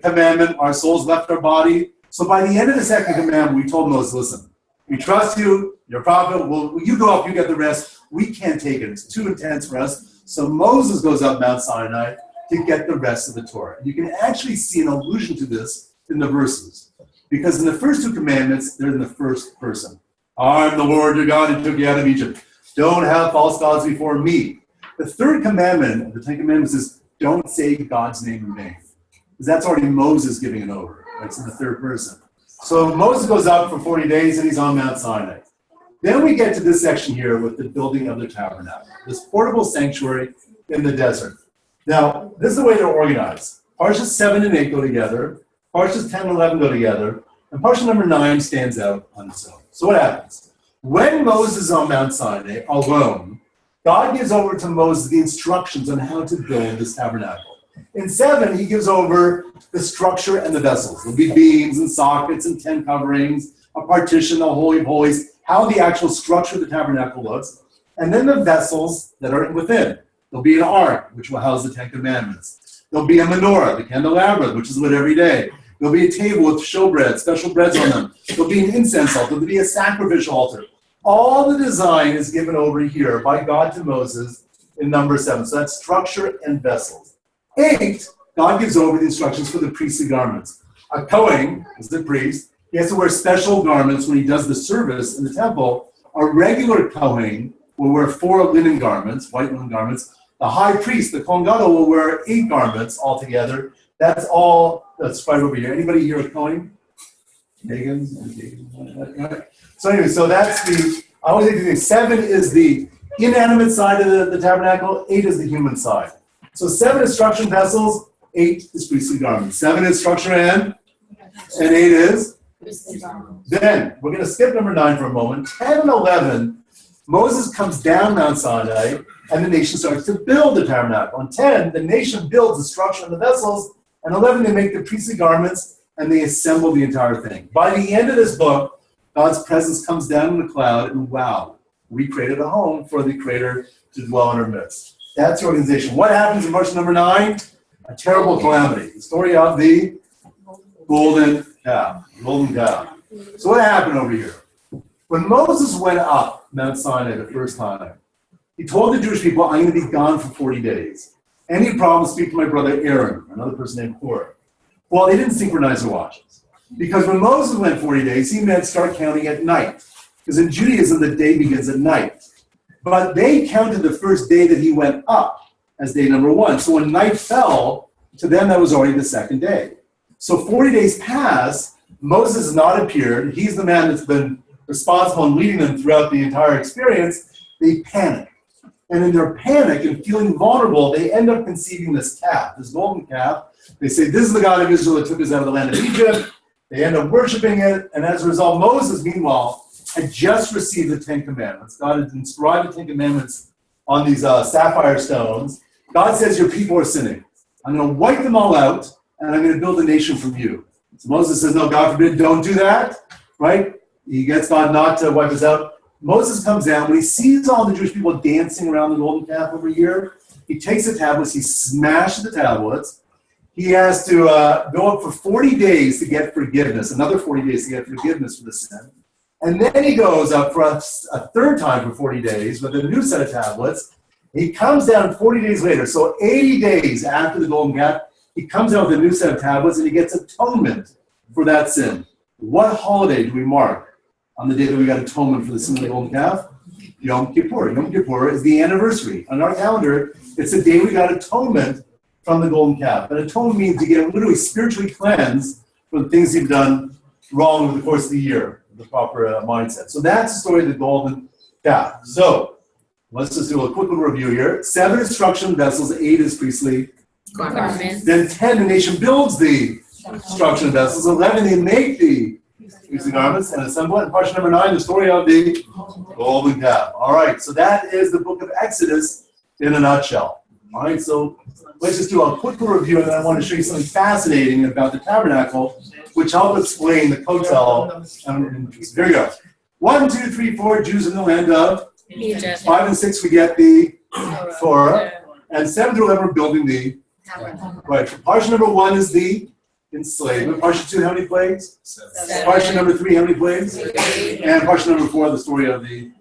commandment, our souls left our body. So by the end of the second commandment, we told Moses, listen, we trust you, you're a prophet, you go up, you get the rest. We can't take it. It's too intense for us. So Moses goes up Mount Sinai to get the rest of the Torah. You can actually see an allusion to this in the verses. Because in the first 2 commandments, they're in the first person. I'm the Lord your God who took you out of Egypt. Don't have false gods before me. The third commandment of the 10 Commandments is don't say God's name in vain. Because that's already Moses giving it over. That's in the third person. So Moses goes up for 40 days and he's on Mount Sinai. Then we get to this section here with the building of the tabernacle. This portable sanctuary in the desert. Now, this is the way they're organized. Parshas 7 and 8 go together. Parshas 10 and 11 go together. And Parsha number 9 stands out on its own. So what happens? When Moses is on Mount Sinai alone, God gives over to Moses the instructions on how to build this tabernacle. In 7, he gives over the structure and the vessels. There'll be beams and sockets and tent coverings, a partition, the Holy of Holies, how the actual structure of the tabernacle looks, and then the vessels that are within. There'll be an ark, which will house the 10 Commandments. There'll be a menorah, the candelabra, which is lit every day. There'll be a table with showbread, special breads on them. There'll be an incense altar. There'll be a sacrificial altar. All the design is given over here by God to Moses in number 7. So that's structure and vessels. 8, God gives over the instructions for the priestly garments. A Kohen is the priest. He has to wear special garments when he does the service in the temple. A regular Kohen will wear 4 linen garments, white linen garments. The high priest, the Kohen Gadol, will wear 8 garments altogether. That's all that's right over here. Anybody here a Kohen? Megan? So anyway, so that's I always think 7 is the inanimate side of the tabernacle, 8 is the human side. So 7 is structure and vessels, 8 is priestly garments. 7 is structure and 8 is? Then, we're going to skip number 9 for a moment. 10 and 11, Moses comes down Mount Sinai, and the nation starts to build the tabernacle. On 10, the nation builds the structure and the vessels, and 11, they make the priestly garments, and they assemble the entire thing. By the end of this book, God's presence comes down in the cloud, and wow, we created a home for the Creator to dwell in our midst. That's the organization. What happens in verse number 9? A terrible calamity. The story of the golden calf. Golden calf. So what happened over here? When Moses went up Mount Sinai the first time, he told the Jewish people, I'm going to be gone for 40 days. Any problems, speak to my brother Aaron, another person named Korah. Well, they didn't synchronize their watches. Because when Moses went 40 days, he meant start counting at night. Because in Judaism, the day begins at night. But they counted the first day that he went up as day number 1. So when night fell, to them that was already the second day. So 40 days pass, Moses has not appeared. He's the man that's been responsible and leading them throughout the entire experience. They panic. And in their panic and feeling vulnerable, they end up conceiving this calf, this golden calf. They say, this is the God of Israel that took us out of the land of Egypt. They end up worshiping it. And as a result, Moses, meanwhile, had just received the 10 Commandments. God had inscribed the 10 Commandments on these sapphire stones. God says, your people are sinning. I'm going to wipe them all out, and I'm going to build a nation from you. So Moses says, no, God forbid, don't do that. Right? He gets God not to wipe us out. Moses comes down. When he sees all the Jewish people dancing around the golden calf over here, he takes the tablets, he smashes the tablets, he has to go up for 40 days to get forgiveness, another 40 days to get forgiveness for the sin. And then he goes up for a third time for 40 days with a new set of tablets. He comes down 40 days later, so 80 days after the golden calf, he comes out with a new set of tablets and he gets atonement for that sin. What holiday do we mark on the day that we got atonement for the sin of the golden calf? Yom Kippur. Yom Kippur is the anniversary. On our calendar, it's the day we got atonement from the golden calf. And atonement means you get literally spiritually cleansed for the things you've done wrong over the course of the year, the proper mindset. So that's the story of the golden calf. So let's just do a quick little review here. 7 instruction vessels, 8 is priestly Garments. Then 10, the nation builds the instruction vessels. 11, they make the priestly garments and assemble it. And portion number 9, the story of the golden calf. All right, so that is the book of Exodus in a nutshell. All right, so let's just do a quick review, and then I want to show you something fascinating about the tabernacle, which helps explain the kotel. Here we go. 1, 2, 3, 4, Jews in the land of Egypt. 5 and 6, we get the Torah. And 7 through 11, we're building the right. Parsha number 1 is the enslavement. Parsha 2, how many plagues? 7. Parsha number 3, how many plagues? 8. And Parsha number 4, the story of the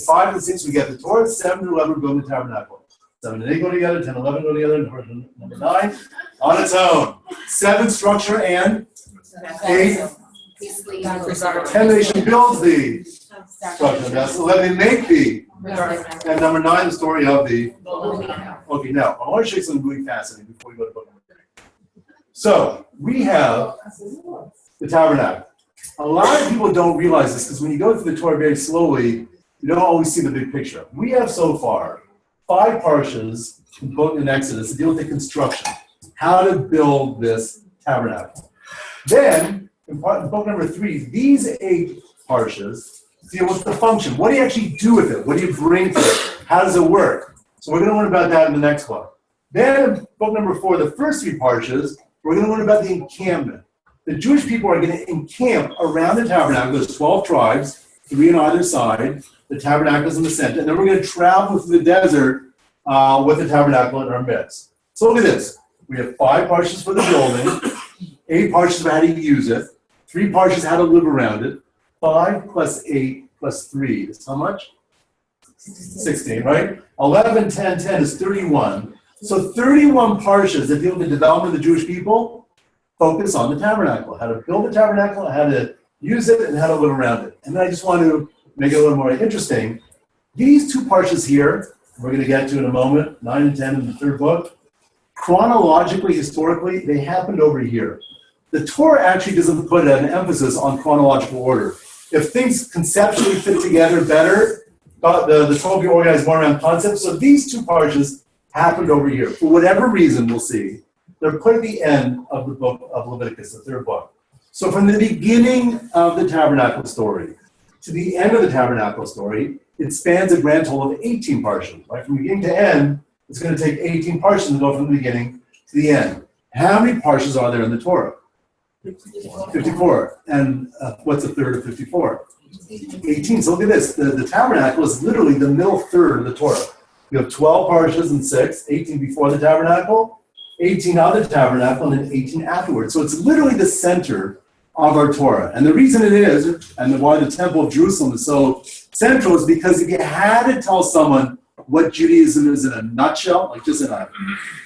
5 and 6, we get the Torah. 7 through 11, we're building the tabernacle. 7 and 8 go together, 10 and 11 go together, and Parsha number 9 on its own. 7 structure and 8. 10 nation builds the structure. That's 11 make the. And number 9, the story of the. Okay, now I want to show you something really fascinating before we go to book number 3. So we have the tabernacle. A lot of people don't realize this because when you go through the Torah very slowly, you don't always see the big picture. We have so far 5 parshas in book in Exodus to deal with the construction, how to build this tabernacle. Then in book number 3, these 8 parshas deal with the function. What do you actually do with it? What do you bring to it? How does it work? So we're going to learn about that in the next one. Then in book number 4, the first 3 parshas, we're going to learn about the encampment. The Jewish people are going to encamp around the tabernacle. There's 12 tribes, 3 on either side. The tabernacle is in the center. And then we're going to travel through the desert with the tabernacle in our midst. So look at this. We have 5 parshas for the building, 8 parshas for how to use it, 3 parshas how to live around it. 5 plus 8 plus 3 is how much? 16, right? 11, 10, 10 is 31. So 31 parshas that deal with the development of the Jewish people focus on the tabernacle, how to build the tabernacle, how to use it, and how to live around it. And then I just want to make it a little more interesting. These 2 parshas here, we're going to get to in a moment, 9 and 10 in the 3rd book, chronologically, historically, they happened over here. The Torah actually doesn't put an emphasis on chronological order. If things conceptually fit together better, the Torah will be organized more around concepts. So these 2 parshas happened over here. For whatever reason, we'll see, they're put at the end of the book of Leviticus, the 3rd book. So from the beginning of the tabernacle story to the end of the tabernacle story, it spans a grand total of 18 parshas. Right? From beginning to end, it's going to take 18 parshas to go from the beginning to the end. How many parshas are there in the Torah? 54. And what's a third of 54? 18. So look at this. The tabernacle is literally the middle third of the Torah. You have 12 parshas and 6, 18 before the tabernacle, 18 of the tabernacle, and then 18 afterwards. So it's literally the center of our Torah. And the reason it is, and why the Temple of Jerusalem is so central, is because if you had to tell someone what Judaism is in a nutshell, like just in a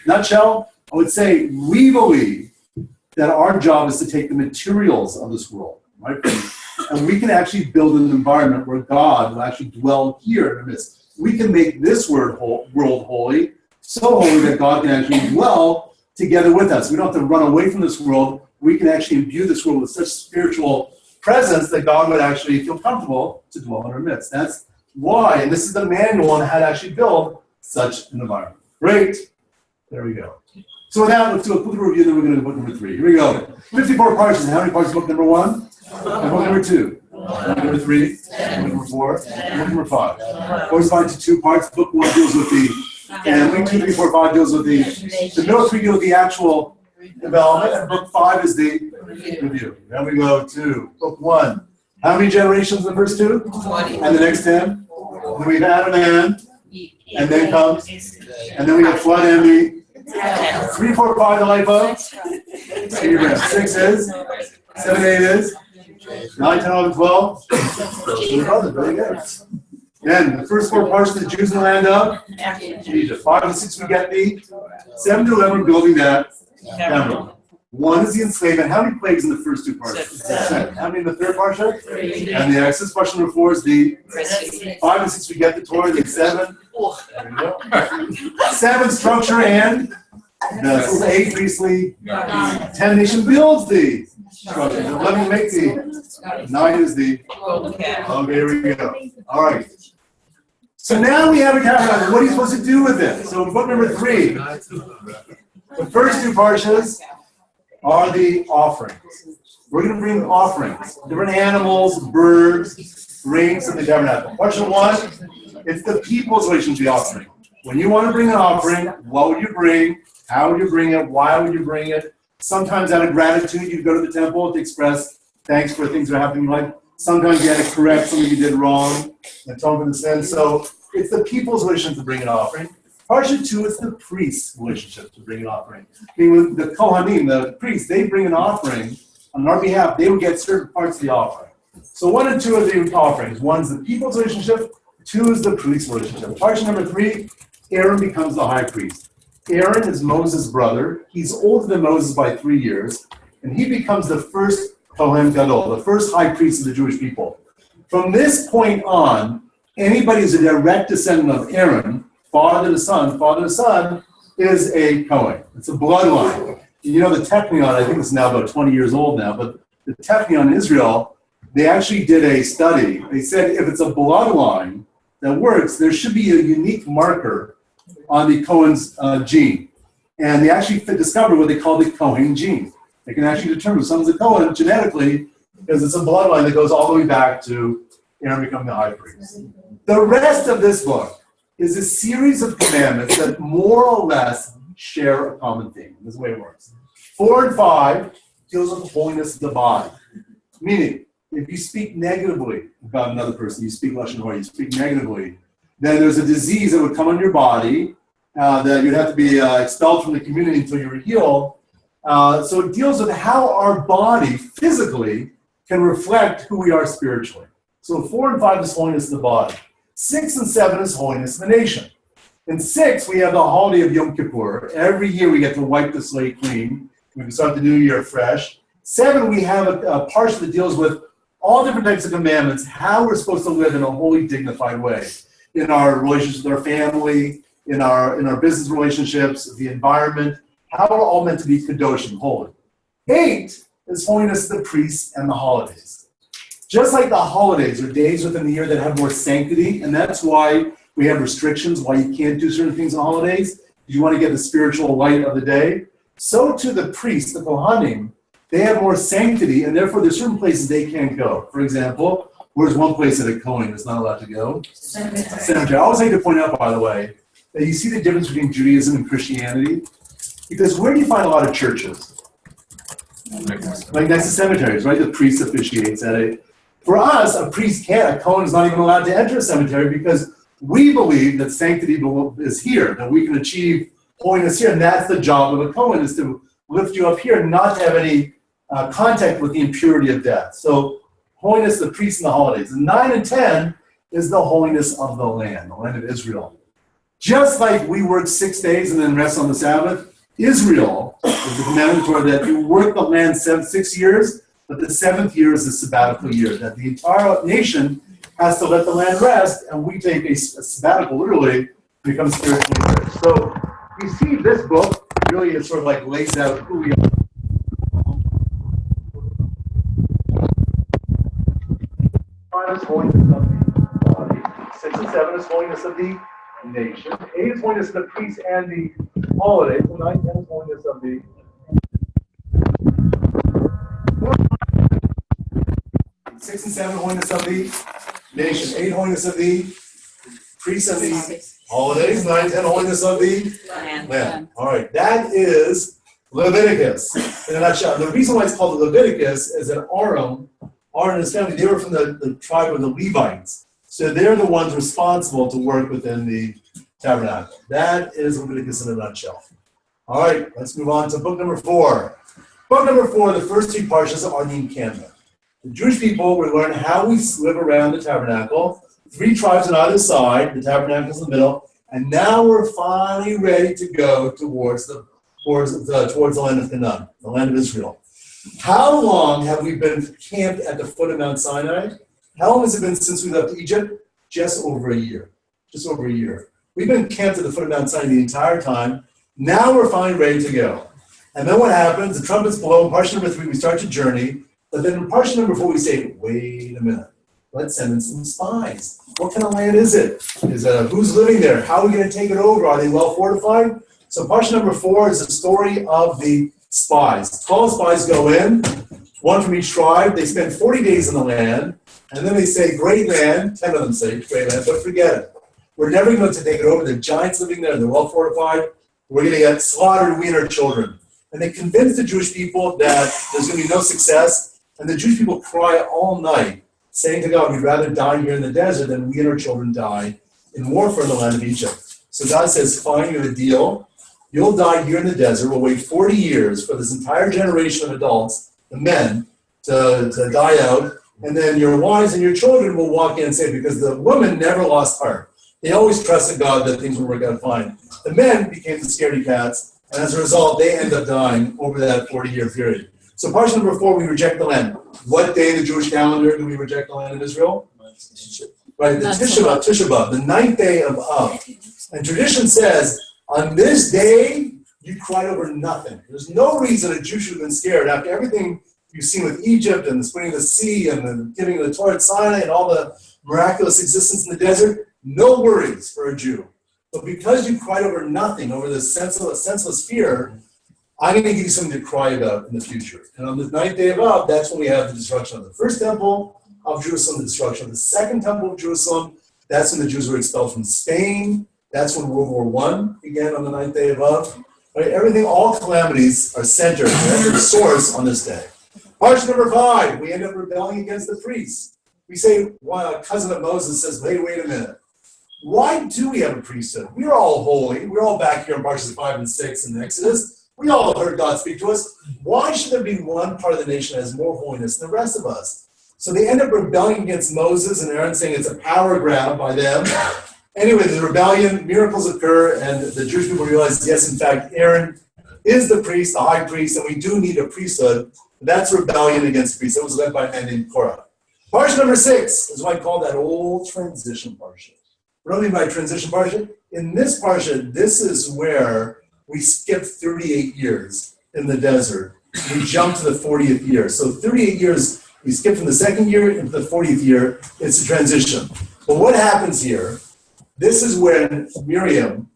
nutshell, I would say we believe that our job is to take the materials of this world, right? And we can actually build an environment where God will actually dwell here in our midst. We can make this world holy, so holy that God can actually dwell together with us. We don't have to run away from this world. We can actually imbue this world with such spiritual presence that God would actually feel comfortable to dwell in our midst. That's why, and this is the manual on how to actually build such an environment. Great. There we go. So now let's do a quick review, then we're going to book number 3. Here we go. 54 parts. How many parts is book number 1? And book number 2. Book number 3. Book number 4. Book number 5. Corresponds to 2 parts. Book 1 deals with the, and week 2, 3, 4, 5 deals with the middle 3 deal with the actual development, and book 5 is the review. Then we go to book 1. How many generations in the first 2? 20. And the next 10? Then we have Adam and then comes, and then we have flood and the 3, 4, 5, the light bulb. 6 is. 7, 8 is. 9, 10, 11, 12. Very good. Then the first 4 parts of the Jews in the land of Egypt. 5 and 6 we get the. 7 to 11 we're building that temple. 1 is the enslavement. How many plagues in the first 2 parts? 7. How many in the third parsha? 3. And the Exodus part number 4 is the 5 and 6 we get the Torah. The 7. There we go. 7 structure and 8 priestly. 10 nation builds the structure. 11 make the. 9 is the. Oh, there we go. All right. So now we have a tabernacle. What are you supposed to do with it? So book number 3. The first 2 parshas are the offerings. We're going to bring offerings. Different animals, birds, grains to the tabernacle. Question 1, it's the people's relation to the offering. When you want to bring an offering, what would you bring? How would you bring it? Why would you bring it? Sometimes out of gratitude, you go to the temple to express thanks for things that are happening in life. Sometimes you had to correct something you did wrong and atone for the sin. So it's the people's relation to bring an offering. Parsha 2 is the priest's relationship to bring an offering. Meaning the Kohanim, the priests, they bring an offering on our behalf. They would get certain parts of the offering. So 1 and 2 are the offerings. 1 is the people's relationship. 2 is the priest's relationship. Parsha number 3, Aaron becomes the high priest. Aaron is Moses' brother. He's older than Moses by 3 years. And he becomes the first Kohen Gadol, the first high priest of the Jewish people. From this point on, anybody who's a direct descendant of Aaron, father to son, is a Kohen. It's a bloodline. You know the Technion, I think it's now about 20 years old now, but the Technion in Israel, they actually did a study. They said if it's a bloodline that works, there should be a unique marker on the Cohen's gene. And they actually discovered what they call the Kohen gene. They can actually determine someone's a Kohen genetically because it's a bloodline that goes all the way back to Aaron becoming the high priest. The rest of this book is a series of commandments that more or less share a common theme. This is the way it works. 4 and 5 deals with the holiness of the body. Meaning, if you speak negatively about another person, you speak Lashon Hara, you speak negatively, then there's a disease that would come on your body that you'd have to be expelled from the community until you were healed. So it deals with how our body physically can reflect who we are spiritually. So 4 and 5 is holiness of the body. 6 and 7 is holiness of the nation. In 6, we have the holiday of Yom Kippur. Every year we get to wipe the slate clean. We can start the new year fresh. 7, we have a parsha that deals with all different types of commandments, how we're supposed to live in a holy, dignified way. In our relationships with our family, in our business relationships, the environment, how we're all meant to be kadosh and holy. 8 is holiness of the priests and the holidays. Just like the holidays are days within the year that have more sanctity, and that's why we have restrictions, why you can't do certain things on holidays. You want to get the spiritual light of the day. So too the priests, the Kohanim, they have more sanctity, and therefore there's certain places they can't go. For example, where's one place that a Kohen is not allowed to go? Cemetery. I always like to point out, by the way, that you see the difference between Judaism and Christianity. Because where do you find a lot of churches? Like next to cemeteries, right? The priest officiates at it. For us, a priest can't, a Kohen is not even allowed to enter a cemetery because we believe that sanctity is here, that we can achieve holiness here, and that's the job of a Kohen, is to lift you up here and not to have any contact with the impurity of death. So holiness of the priests and the holidays. And 9 and 10 is the holiness of the land of Israel. Just like we work 6 days and then rest on the Sabbath, Israel is the commandment Torah that you work the land 6 years, but the 7th year is the sabbatical year, that the entire nation has to let the land rest, and we take a sabbatical literally to become spiritually rich. So you see this book really is sort of like lays out who we are. 5 is holiness of the body. 6 and 7 is holiness of the nation. 8 is holiness of the priests and the holidays. And 9 and 10 is holiness of the 6 and 7 holiness of the nation. 8 holiness of the priests and the holidays. 9, 10 holiness of the land. All right, that is Leviticus in a nutshell. The reason why it's called Leviticus is that Aaron and his family, they were from the tribe of the Levites. So they're the ones responsible to work within the tabernacle. That is Leviticus in a nutshell. All right, let's move on to book number 4. Book number 4, the first 3 parshas are the encampment. The Jewish people will learn how we live around the tabernacle. 3 tribes on either side, the tabernacle is in the middle, and now we're finally ready to go towards the land of Canaan, the land of Israel. How long have we been camped at the foot of Mount Sinai? How long has it been since we left Egypt? Just over a year. Just over a year. We've been camped at the foot of Mount Sinai the entire time. Now we're finally ready to go. And then what happens? The trumpets blow. In parsha number 3, we start to journey. But then in parsha number 4, we say, wait a minute. Let's send in some spies. What kind of land is it? Who's living there? How are we going to take it over? Are they well fortified? So parsha number 4 is the story of the spies. 12 spies go in, 1 from each tribe. They spend 40 days in the land. And then they say, great land. 10 of them say, great land, but forget it. We're never going to take it over. The giants living there, they're well fortified. We're going to get slaughtered, we and our children. And they convince the Jewish people that there's going to be no success. And the Jewish people cry all night, saying to God, we'd rather die here in the desert than we and our children die in warfare in the land of Egypt. So God says, fine, you have a deal. You'll die here in the desert. We'll wait 40 years for this entire generation of adults, the men, to die out. And then your wives and your children will walk in and say, because the women never lost heart. They always trusted God that things would work out fine. The men became the scaredy cats, and as a result, they end up dying over that 40-year period. So parsha number 4, we reject the land. What day in the Jewish calendar do we reject the land of Israel? Right, the Tisha B'Av, the 9th day of Av. And tradition says, on this day, you cried over nothing. There's no reason a Jew should have been scared after everything you've seen with Egypt and the splitting of the sea and the giving of the Torah at Sinai and all the miraculous existence in the desert. No worries for a Jew. But because you cried over nothing, over this senseless fear, I'm going to give you something to cry about in the future. And on the 9th day of Av, that's when we have the destruction of the first temple of Jerusalem, the destruction of the second temple of Jerusalem. That's when the Jews were expelled from Spain. That's when World War I began on the 9th day of Av. Right? Everything, all calamities are centered at the source on this day. Parsha number 5, we end up rebelling against the priests. We say, a cousin of Moses says, wait a minute. Why do we have a priesthood? We're all holy. We're all back here in Parshas 5 and 6 in Exodus. We all heard God speak to us. Why should there be one part of the nation that has more holiness than the rest of us? So they end up rebelling against Moses and Aaron, saying it's a power grab by them. Anyway, the rebellion, miracles occur, and the Jewish people realize, yes, in fact, Aaron is the priest, the high priest, and we do need a priesthood. That's rebellion against the priest. It was led by a man named Korah. Parsha number 6 is what I call that old transition parsha. What do I mean by transition parsha? In this parsha, this is where we skip 38 years in the desert. We jump to the 40th year. So 38 years, we skip from the 2nd year into the 40th year. It's a transition. But what happens here? This is when Miriam,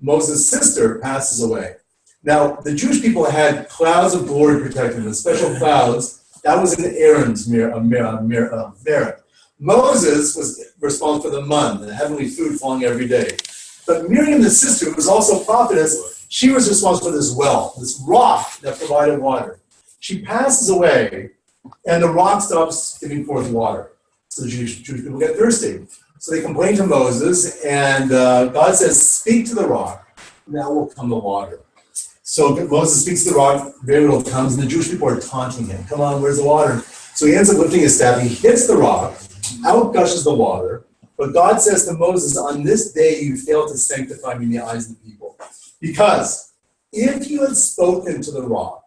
Moses' sister, passes away. Now, the Jewish people had clouds of glory protecting them, special clouds. That was in Aaron's merit. Moses was responsible for the man, the heavenly food falling every day. But Miriam, the sister, who was also a prophetess, she was responsible for this well, this rock that provided water. She passes away, and the rock stops giving forth water. So the Jewish people get thirsty. So they complain to Moses, and God says, speak to the rock, and that will come the water. So Moses speaks to the rock, very little comes, and the Jewish people are taunting him. Come on, where's the water? So he ends up lifting his staff, he hits the rock, out gushes the water, but God says to Moses, on this day you failed to sanctify me in the eyes of the people. Because if you had spoken to the rock,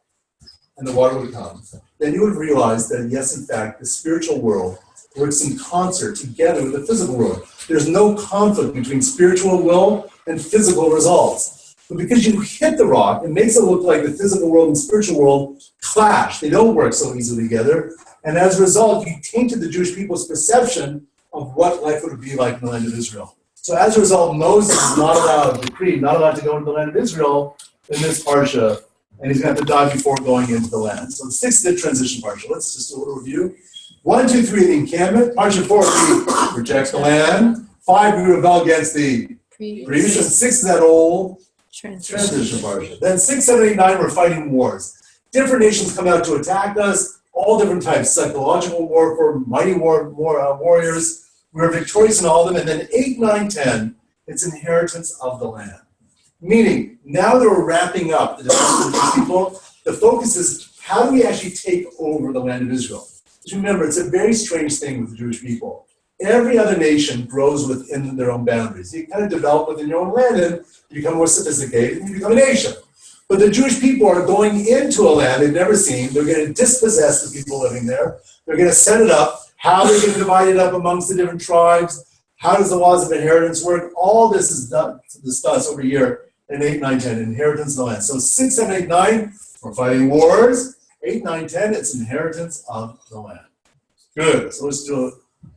and the water would come, then you would realize that, yes, in fact, the spiritual world works in concert together with the physical world. There's no conflict between spiritual will and physical results. But because you hit the rock, it makes it look like the physical world and spiritual world clash. They don't work so easily together. And as a result, you tainted the Jewish people's perception of what life would be like in the land of Israel. So as a result, Moses is not allowed to go into the land of Israel in this parsha, and he's going to have to die before going into the land. So the 6th is the transition parsha. Let's just do a little review. 1, 2, 3, the encampment. Parsha 4, we reject the land. 5, we rebel against the priests. And 6 is that old transition parsha. Then 6, 7, 8, 9, we're fighting wars. Different nations come out to attack us. All different types, psychological warfare, mighty warriors. We're victorious in all of them. And then 8, 9, 10, it's inheritance of the land. Meaning, now that we're wrapping up the development of the Jewish people, the focus is how do we actually take over the land of Israel? Just remember, it's a very strange thing with the Jewish people. Every other nation grows within their own boundaries. You kind of develop within your own land and you become more sophisticated and you become a nation. But the Jewish people are going into a land they've never seen. They're going to dispossess the people living there. They're going to set it up. How they're going to divide it up amongst the different tribes. How does the laws of inheritance work? All this is discussed over here in 8, 9, 10, inheritance of the land. So 6, 7, 8, 9, we're fighting wars. 8, 9, 10, it's inheritance of the land. Good. So let's do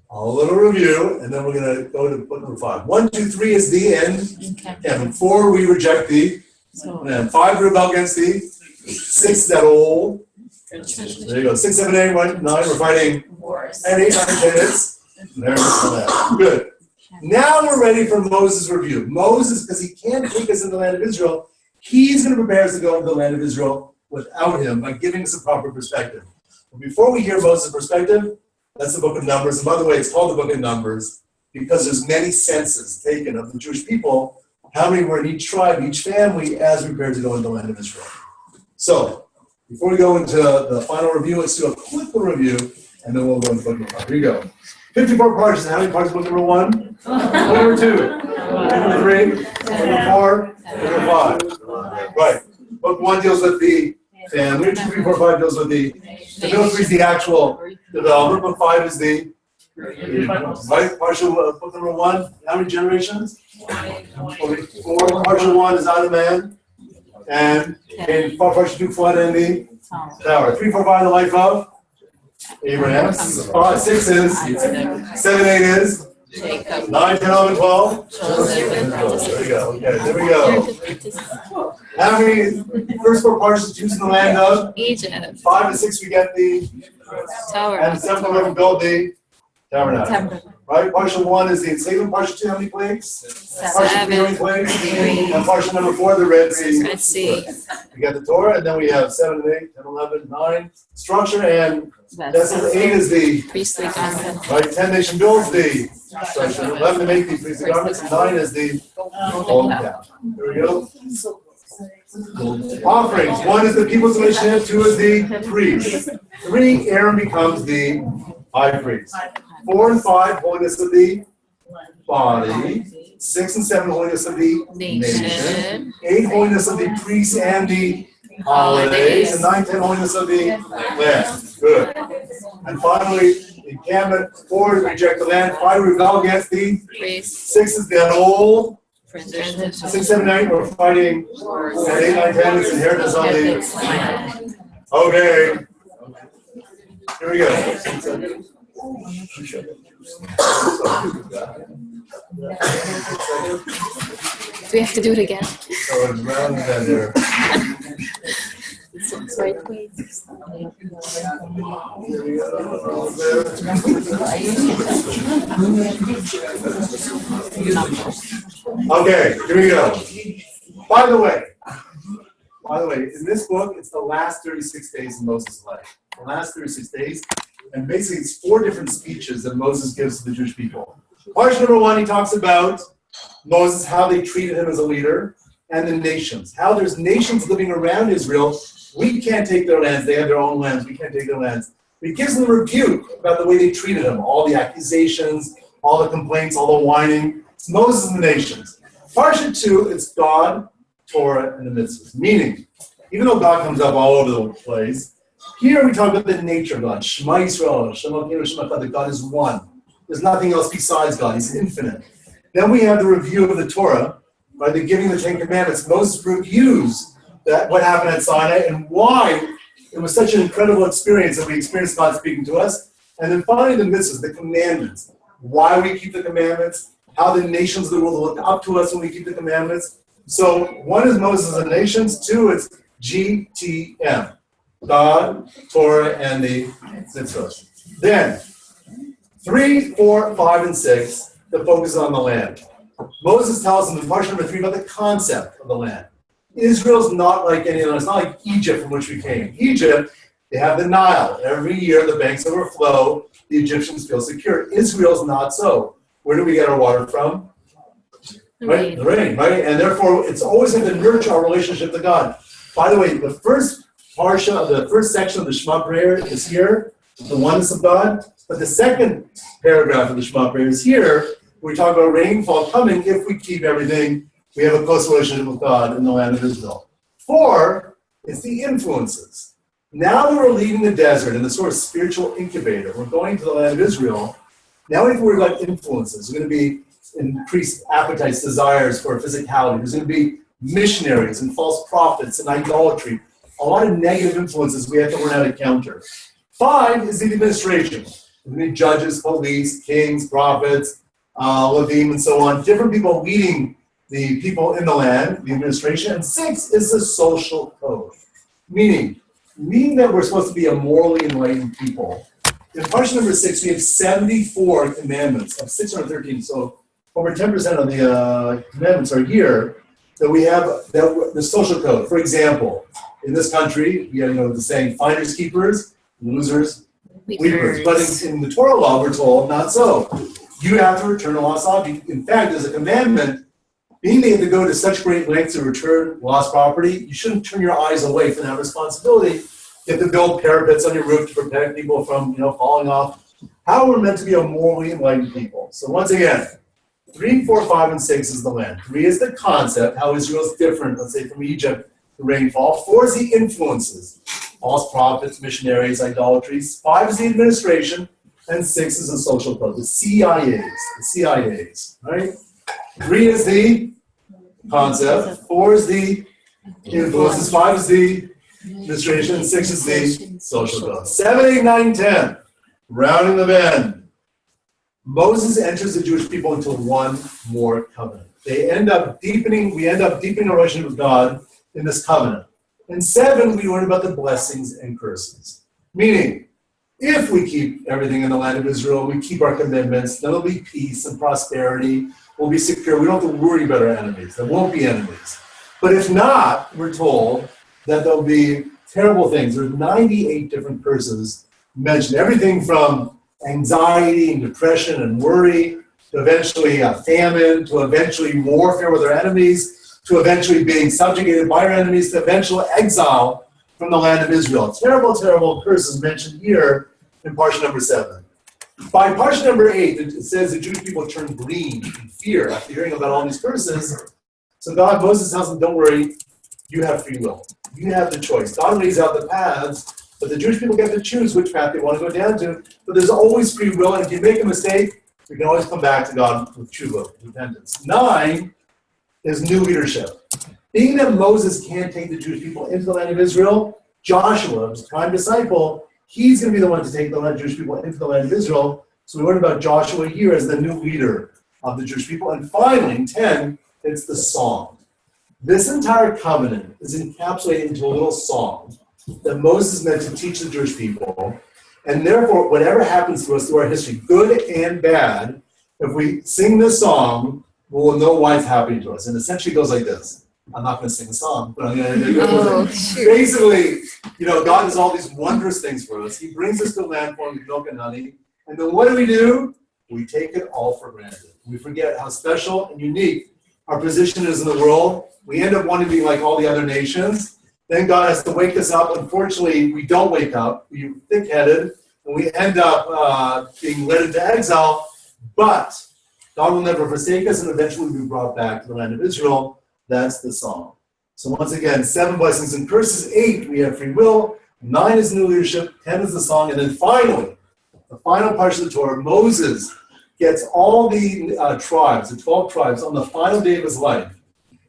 a little review, and then we're going to go to book number 5. 1, 2, 3 is the end. And 4, we reject thee. And then 5, we rebel against thee. 6, that old. There you go. 6, 7, 8, 9, we're fighting wars. And 8, 9, 10, it's inheritance of the land. Good. Now we're ready for Moses' review. Moses, because he can't take us into the land of Israel, he's going to prepare us to go into the land of Israel without him by giving us a proper perspective. But before we hear Moses' perspective, that's the book of Numbers. And by the way, it's called the book of Numbers because there's many census taken of the Jewish people, how many were in each tribe, each family, as we prepare to go into the land of Israel. So, before we go into the final review, let's do a quick little review, and then we'll go into book number 5. Here you go. 54 parts. How many parts? Book number 1? Book number 2? Book number 3? Book number 4? Book number 5? Right. Book 1 deals with the family. 2, 3, 4, 5 deals with the. Book 3 is the actual development. Book 5 is the. Right. Partial. Book number 1. How many generations? 4. Partial 1 is out of man, and partial 2 flood and the tower. 3, 4, 5 the life of. Abraham. 5, 6 is. 7, 8 is. 9, 10, 11, 12. There we go. Okay, there we go. How many first 4 parts Jews in the land of? Egypt. 5 and 6 we get the Tower. and 7 and 11 build the tabernacle. Right? Partial 1 is the enslavement. Partial 2, how many plagues? Partial 3, how many plagues? And partial number 4, the Red Sea. Red Sea. We got the Torah, and then we have 7 and 8, 10, 11, 9. Structure, and that's 8 is the Priestly garment. right. 10 nation builds the structure. 11 to make the priestly garments, and 9 is the golden calf. There we go. Offerings. 1 is the people's initiative. 2 is the priest. 3, Aaron becomes the high priest. 4 and 5, holiness of the body. 6 and 7, holiness of the nation. 8, holiness of the priests and the holidays. And 9, 10, holiness of the land. Good. And finally, encampment. 4, reject the land. 5, rebel against the Priest. 6 is the old. Transition. 6, 7, 8, we're fighting. And 8, 9, 10 is inheritance on the. Okay. Here we go. Do we have to do it again? So it's round and there. It's right way. Here we go. Okay, here we go. By the way, in this book, it's the last 36 days of Moses' life. The last 36 days. And basically, it's 4 different speeches that Moses gives to the Jewish people. Part number 1, he talks about Moses, how they treated him as a leader, and the nations. How there's nations living around Israel. We can't take their lands. They have their own lands. We can't take their lands. But he gives them a rebuke about the way they treated him. All the accusations, all the complaints, all the whining. It's Moses and the nations. Parsha 2, it's God, Torah, and the mitzvahs. Meaning, even though God comes up all over the place, here we talk about the nature of God. Shema Yisrael, Shema Yisrael, Shema Echad, that God is one. There's nothing else besides God. He's infinite. Then we have the review of the Torah, by the giving of the 10 Commandments. Moses reviews that what happened at Sinai and why it was such an incredible experience that we experienced God speaking to us. And then finally the mitzvahs, the commandments. Why we keep the commandments, how the nations of the world look up to us when we keep the commandments. So 1 is Moses and the nations. 2, it's GTM. God, Torah, and the mitzvahs. Then 3, 4, 5, and 6, the focus is on the land. Moses tells them in part number 3 about the concept of the land. Israel's not like any other. It's not like Egypt from which we came. Egypt, they have the Nile. Every year the banks overflow. The Egyptians feel secure. Israel's not so. Where do we get our water from? right? The rain, right? And therefore, it's always going to nurture our relationship to God. By the way, the first parsha, the first section of the Shema prayer is here, the oneness of God. But the second paragraph of the Shema prayer is here, where we talk about rainfall coming if we keep everything. We have a close relationship with God in the land of Israel. 4 is the influences. Now that we're leaving the desert in the sort of spiritual incubator, we're going to the land of Israel. Now we have to worry about influences. There's going to be increased appetites, desires for physicality. There's going to be missionaries and false prophets and idolatry. A lot of negative influences we have to learn how to counter. 5 is the administration. There's going to be judges, police, kings, prophets, Levim, and so on. Different people leading the people in the land, the administration. And 6 is the social code. Meaning that we're supposed to be a morally enlightened people. In parsha number 6, we have 74 commandments of 613. So over 10% of the commandments are here that we have the social code. For example, in this country, we have the saying, finders, keepers, losers, weepers. But in the Torah law, we're told not so. You have to return a lost object. In fact, there's a commandment, being that you have to go to such great lengths to return lost property, you shouldn't turn your eyes away from that responsibility. You have to build parapets on your roof to protect people from falling off. How we're meant to be a morally enlightened people. So once again, 3, 4, 5, and 6 is the land. 3 is the concept, how Israel is different, let's say, from Egypt, the rainfall. 4 is the influences, false prophets, missionaries, idolatries. 5 is the administration, and 6 is the social code, the CIAs, right? 3 is the concept, 4 is the influences, 5 is the administration, and 6 is the social code. 7, 8, 9, 10, rounding the bend. Moses enters the Jewish people into one more covenant. We end up deepening our relationship with God in this covenant. In 7, we learn about the blessings and curses. Meaning, if we keep everything in the land of Israel, we keep our commitments, then there'll be peace and prosperity. We'll be secure. We don't have to worry about our enemies. There won't be enemies. But if not, we're told that there'll be terrible things. There are 98 different curses mentioned. Everything from anxiety and depression and worry, to eventually famine, to eventually warfare with our enemies, to eventually being subjugated by our enemies, to eventual exile from the land of Israel. Terrible, terrible curses mentioned here in parsha number 7. By parsha number 8, it says the Jewish people turn green in fear after hearing about all these curses. So Moses tells them, don't worry, you have free will. You have the choice. God lays out the paths, but the Jewish people get to choose which path they want to go down to. But there's always free will, and if you make a mistake, we can always come back to God with tshuva, repentance. 9 is new leadership. Being that Moses can't take the Jewish people into the land of Israel, Joshua, his prime disciple, he's going to be the one to take the Jewish people into the land of Israel. So we learn about Joshua here as the new leader of the Jewish people. And finally, 10, it's the song. This entire covenant is encapsulated into a little song that Moses meant to teach the Jewish people. And therefore, whatever happens to us through our history, good and bad, if we sing this song, we'll know why it's happening to us. And essentially it goes like this. I'm not going to sing a song, but I'm going to basically, God does all these wondrous things for us. He brings us to land formed with milk and honey. And then what do? We take it all for granted. We forget how special and unique our position is in the world. We end up wanting to be like all the other nations. Then God has to wake us up. Unfortunately, we don't wake up. We're thick-headed, and we end up being led into exile. But God will never forsake us, and eventually we'll be brought back to the land of Israel. That's the song. So once again, 7 blessings and curses. 8, we have free will. 9 is new leadership. 10 is the song. And then finally, the final part of the Torah, Moses gets all the tribes, the 12 tribes, on the final day of his life.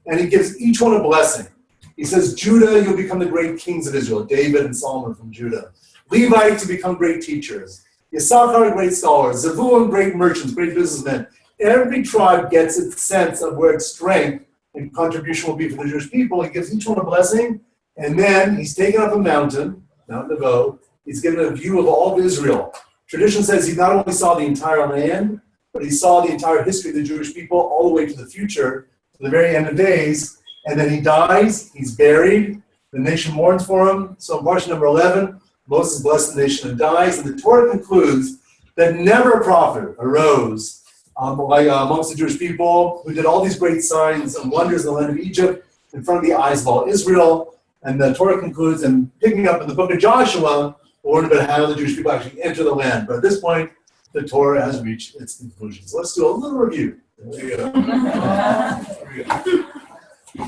And he gives each one a blessing. He says, Judah, you'll become the great kings of Israel. David and Solomon from Judah. Levite to become great teachers. Issachar, great scholars. Zebulun, great merchants, great businessmen. Every tribe gets its sense of where its strength and contribution will be for the Jewish people. He gives each one a blessing. And then he's taken up a mountain, Mount Nebo. He's given a view of all of Israel. Tradition says he not only saw the entire land, but he saw the entire history of the Jewish people all the way to the future, to the very end of days. And then he dies, he's buried, the nation mourns for him. So in parsha number 11, Moses blessed the nation and dies. And the Torah concludes that never a prophet arose amongst the Jewish people, who did all these great signs and wonders in the land of Egypt in front of the eyes of all Israel. And the Torah concludes, and picking up in the book of Joshua, we'll learn about how the Jewish people actually enter the land. But at this point, the Torah has reached its conclusion. So let's do a little review. There we go. There we go.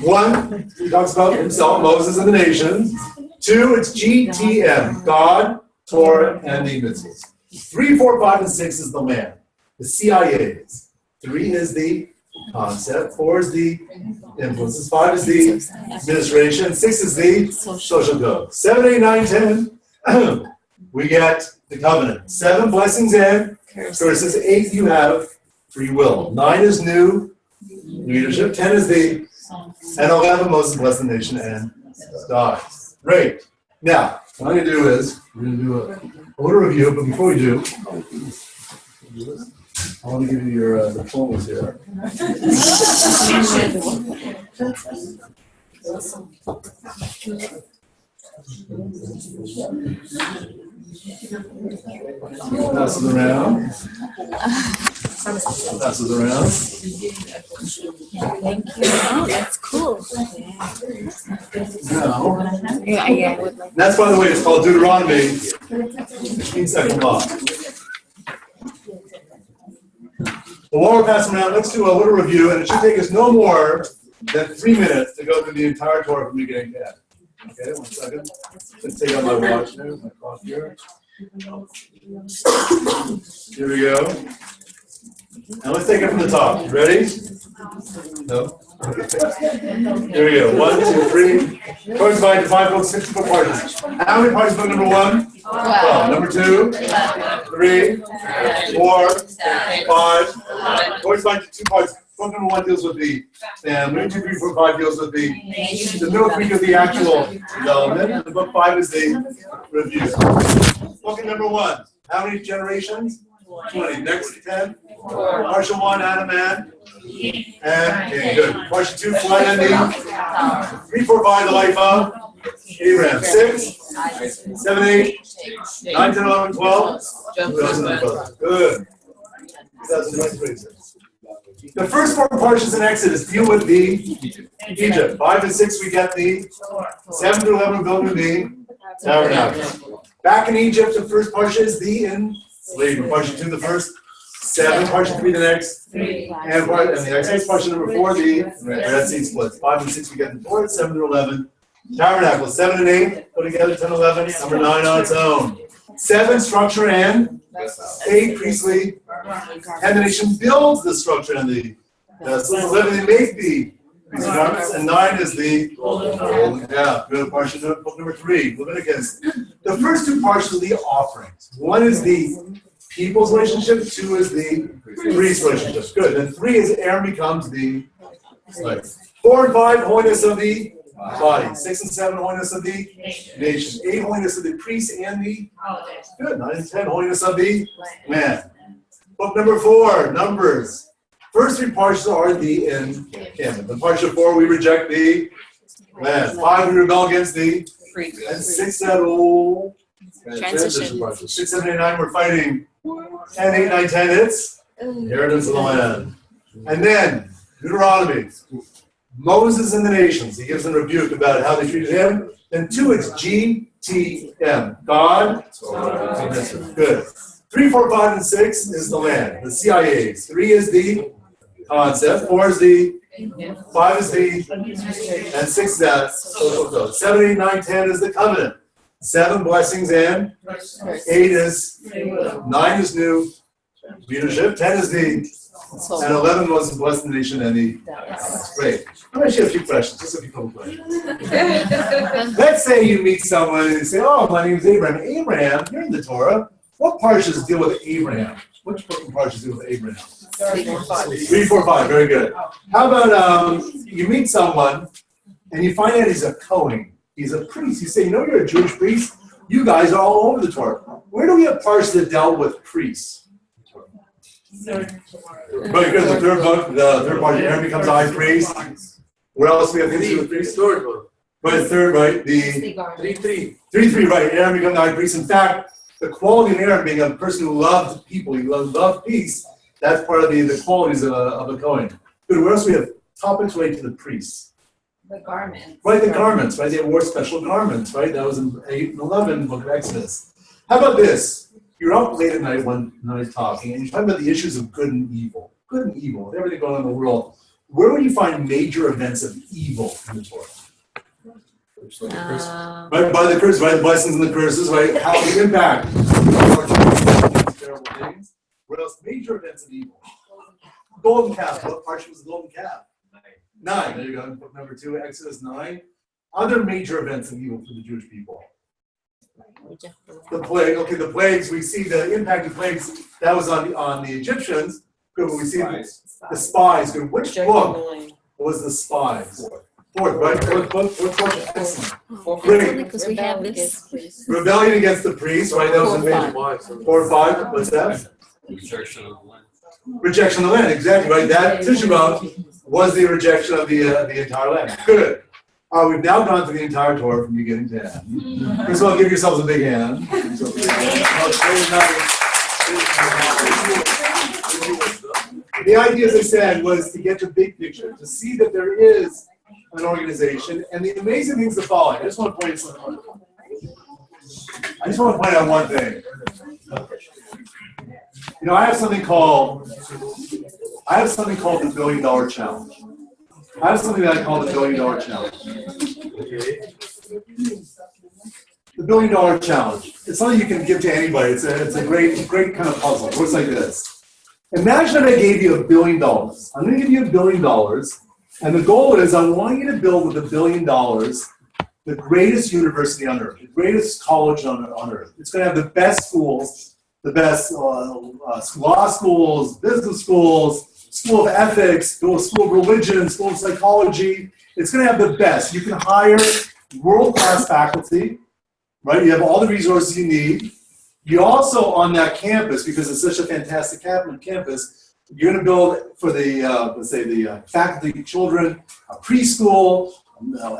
1, he talks about himself, Moses, and the nations. 2, it's GTM, God, Torah, and the mitzvahs. 3, 4, 5, and 6 is the land, the CIAs. 3 is the concept. 4 is the influences. 5 is the administration. 6 is the social code. 7, 8, 9, 10, we get the covenant. 7, blessings and curses. 8, you have free will. 9 is new leadership. 10 is the, and 11, Moses blessed the nation and died. Great. Now, what I'm going to do is, we're going to do a little review, but before we do, I want to give you your diplomas here. Passes around. Passes around. Thank you. Oh, that's cool. Now, Yeah, I would like. that's, by the way, it's called Deuteronomy, which means second law. Well, while we're passing around, let's do a little review, and it should take us no more than 3 minutes to go through the entire Torah from beginning to end. Okay, 1 second. Let's take out my watch there, my clock here. Here we go. Now let's take it from the top. You ready? No? Okay. Here we go. 1, 2, 3. Torah divided into 5 books, 64 parts. How many parts? Book number 1? 12. Number 2? 3, 4, 5. Torah divided into 2 parts. Book number 1 deals with the family. 2, 3, 4, 5 deals with the middle 3 deals with the actual development. And book 5 is the review. Book number 1. How many generations? 20. Next 10. Partial 1, Adam and okay, good. Partial 2, flood ending. 3, 4, 5, the life of Abraham. 6, 7, 8, 9, 10, 11, 12. 2012. Good. 2023. The first 4 portions in Exodus deal with the Egypt. 5 and 6 we get the 7 to 11 building the tabernacle. Back in Egypt, the first portion is the enslavement. Portion 2, the first 7, portion 3, the next, and the Exodus portion number 4, the Red Sea splits. 5 and 6 we get the Torah. 7 to 11 tabernacle. 7 and 8 put together. 10, 11. Number 9 on its own. 7 structure and 8 priestly. 10 the nation builds the structure and the 11 they make the priestly garments, and 9 is the good portion of book number 3, Leviticus. The first 2 parts are the offerings. 1 is the people's relationship, 2 is the priest's relationship. Good. And 3 is Aaron becomes the slave. 4 and 5, holiness of the body. 6 and 7, holiness of the nation. 8, holiness of the priest and the good. 9 and 10, holiness of the man. Book number 4, Numbers. First 3 parts are the encampment. The part 4, we reject the land. 5, we rebel against the and 6, that transition part. 6, 7, 8, 9, we're fighting. 10, 8, 9, 10, it's inheritance of the land. And then, Deuteronomy. Moses and the nations. He gives them a rebuke about how they treated him. Then 2, it's GTM. God. Good. 3, 4, 5, and 6 is the land, the CIAs. 3 is the concept. 4 is the, 5 is the, and 6 is that social code. 7, 8, 9, 10 is the covenant. 7 blessings and 8 is, 9 is new leadership. 10 is the, and 11 was blessed the nation and the. Great. I'm going to ask you a few questions, just a few couple questions. Let's say you meet someone and you say, "Oh, my name is Abraham." Abraham, you're in the Torah. What parshas deal with Abraham? Which parshas deal with Abraham? 3, 4, 5. 3, 4, 5. Very good. How about you meet someone and you find out he's a Kohen. He's a priest. You say, "You know, you're a Jewish priest. You guys are all over the Torah. Where do we have parshas that dealt with priests?" Very good. The third book, the third part, Aaron becomes a high priest. Where else do we have history with priests? Third book. But the third, right? The 3:3, right? Aaron becomes a high priest. In fact, the quality of Aaron being a person who loved people, he loved peace, That's part of the qualities of a Kohen. Good, where else we have topics related to the priests? The garments. Right, the garments, right? They wore special garments, right? That was in 8 and 11, book of Exodus. How about this? You're up late at night one night talking, and you're talking about the issues of good and evil. Good and evil, with everything going on in the world. Where would you find major events of evil in the Torah? Right, by the curses, right? The blessings and the curses, right? How the impact. Terrible things. What else? Major events of evil. Golden calf. What portion was the golden calf? 9. There you go. Book number 2, Exodus 9. Other major events of evil for the Jewish people. The plague. Okay, the plagues. We see the impact of plagues. That was on the Egyptians. Good. We see the spies. Good. Which book was the spies? Fourth, right? Fourth portion. Excellent. Great. Because we have this. Rebellion against the priests, right? That was a major. 4 or 5. What's that? Rejection of the land. Rejection of the land. Exactly right. That Tishba was the rejection of the entire land. Good. We've now gone through the entire Torah from beginning to end. First of all, give yourselves a big hand. The idea, as I said, was to get the big picture, to see that there is an organization, and the amazing thing is the following. I just want to point out one thing. You know, I have something called the $1 billion challenge. I have something that I call the $1 billion challenge. The $1 billion challenge. It's something you can give to anybody. It's a great kind of puzzle. It works like this. Imagine if I gave you $1 billion. I'm going to give you $1 billion, and the goal is I want you to build with $1 billion the greatest university on earth, the greatest college on earth. It's going to have the best schools, the best law schools, business schools, school of ethics, school of religion, school of psychology. It's going to have the best. You can hire world-class faculty, right? You have all the resources you need. You also, on that campus, because it's such a fantastic campus, you're going to build for the, let's say, the faculty, children, a preschool,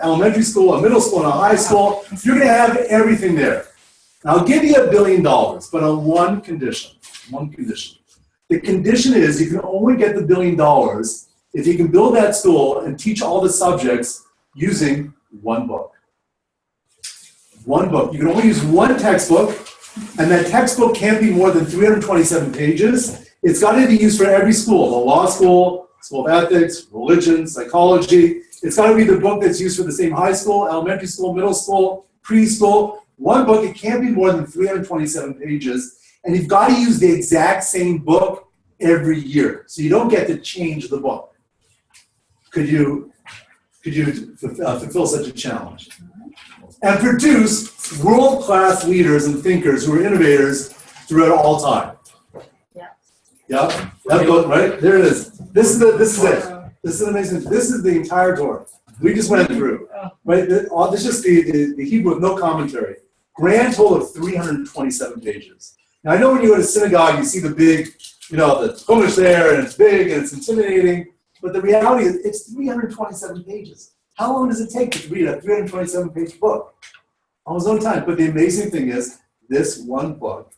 elementary school, a middle school, and a high school. You're going to have everything there. Now, I'll give you $1 billion, but on one condition. The condition is you can only get the $1 billion if you can build that school and teach all the subjects using one book. One book. You can only use one textbook, and that textbook can't be more than 327 pages. It's got to be used for every school, the law school, school of ethics, religion, psychology. It's got to be the book that's used for the same high school, elementary school, middle school, preschool. One book, it can't be more than 327 pages. And you've got to use the exact same book every year. So you don't get to change the book. Could you fulfill such a challenge? And produce world-class leaders and thinkers who are innovators throughout all time. Yeah? That book, right? There it is. This is it. This is amazing. This is the entire Torah. We just went through. Right? This is just the Hebrew with no commentary. Grand total of 327 pages. Now, I know when you go to synagogue, you see the big, the Chumash there, and it's big, and it's intimidating, but the reality is it's 327 pages. How long does it take to read a 327-page book? Almost no time. But the amazing thing is, this one book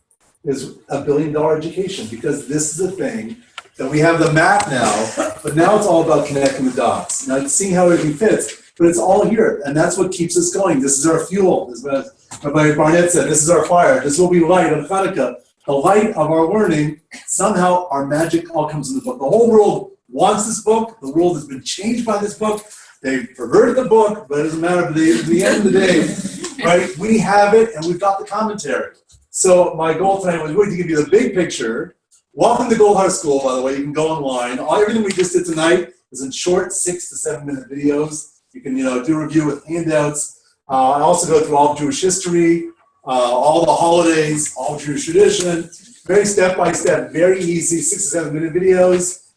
is $1 billion education, because this is a thing that we have the map now, but now it's all about connecting the dots. Now, seeing how everything fits, but it's all here, and that's what keeps us going. This is our fuel. This is what Rabbi Barnett said, this is our fire. This will be light on Hanukkah. The light of our learning, somehow our magic all comes in the book. The whole world wants this book. The world has been changed by this book. They perverted the book, but it doesn't matter. At the end of the day, right, we have it, and we've got the commentary. So my goal tonight was really to give you the big picture. Welcome to Goldhar School, by the way. You can go online. Everything we just did tonight is in short 6 to 7 minute videos. You can, do a review with handouts. I also go through all of Jewish history, all the holidays, all Jewish tradition. Very step-by-step, very easy, 6 to 7 minute videos.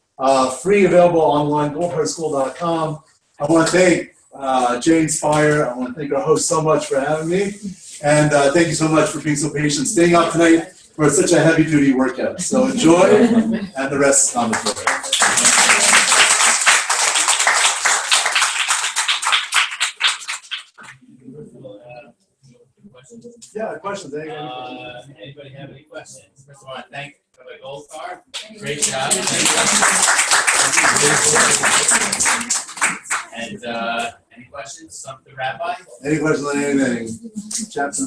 Free, available online, goldharschool.com. I want to thank Jinspire. I want to thank our host so much for having me. And thank you so much for being so patient, staying up tonight for such a heavy-duty workout. So enjoy, and the rest is on the floor. Yeah, questions? Anybody have any questions? First of all, I thank Rabbi Goldhar Goldhar. Great job. And any questions? Some the rabbi? Any questions on anything? Chapter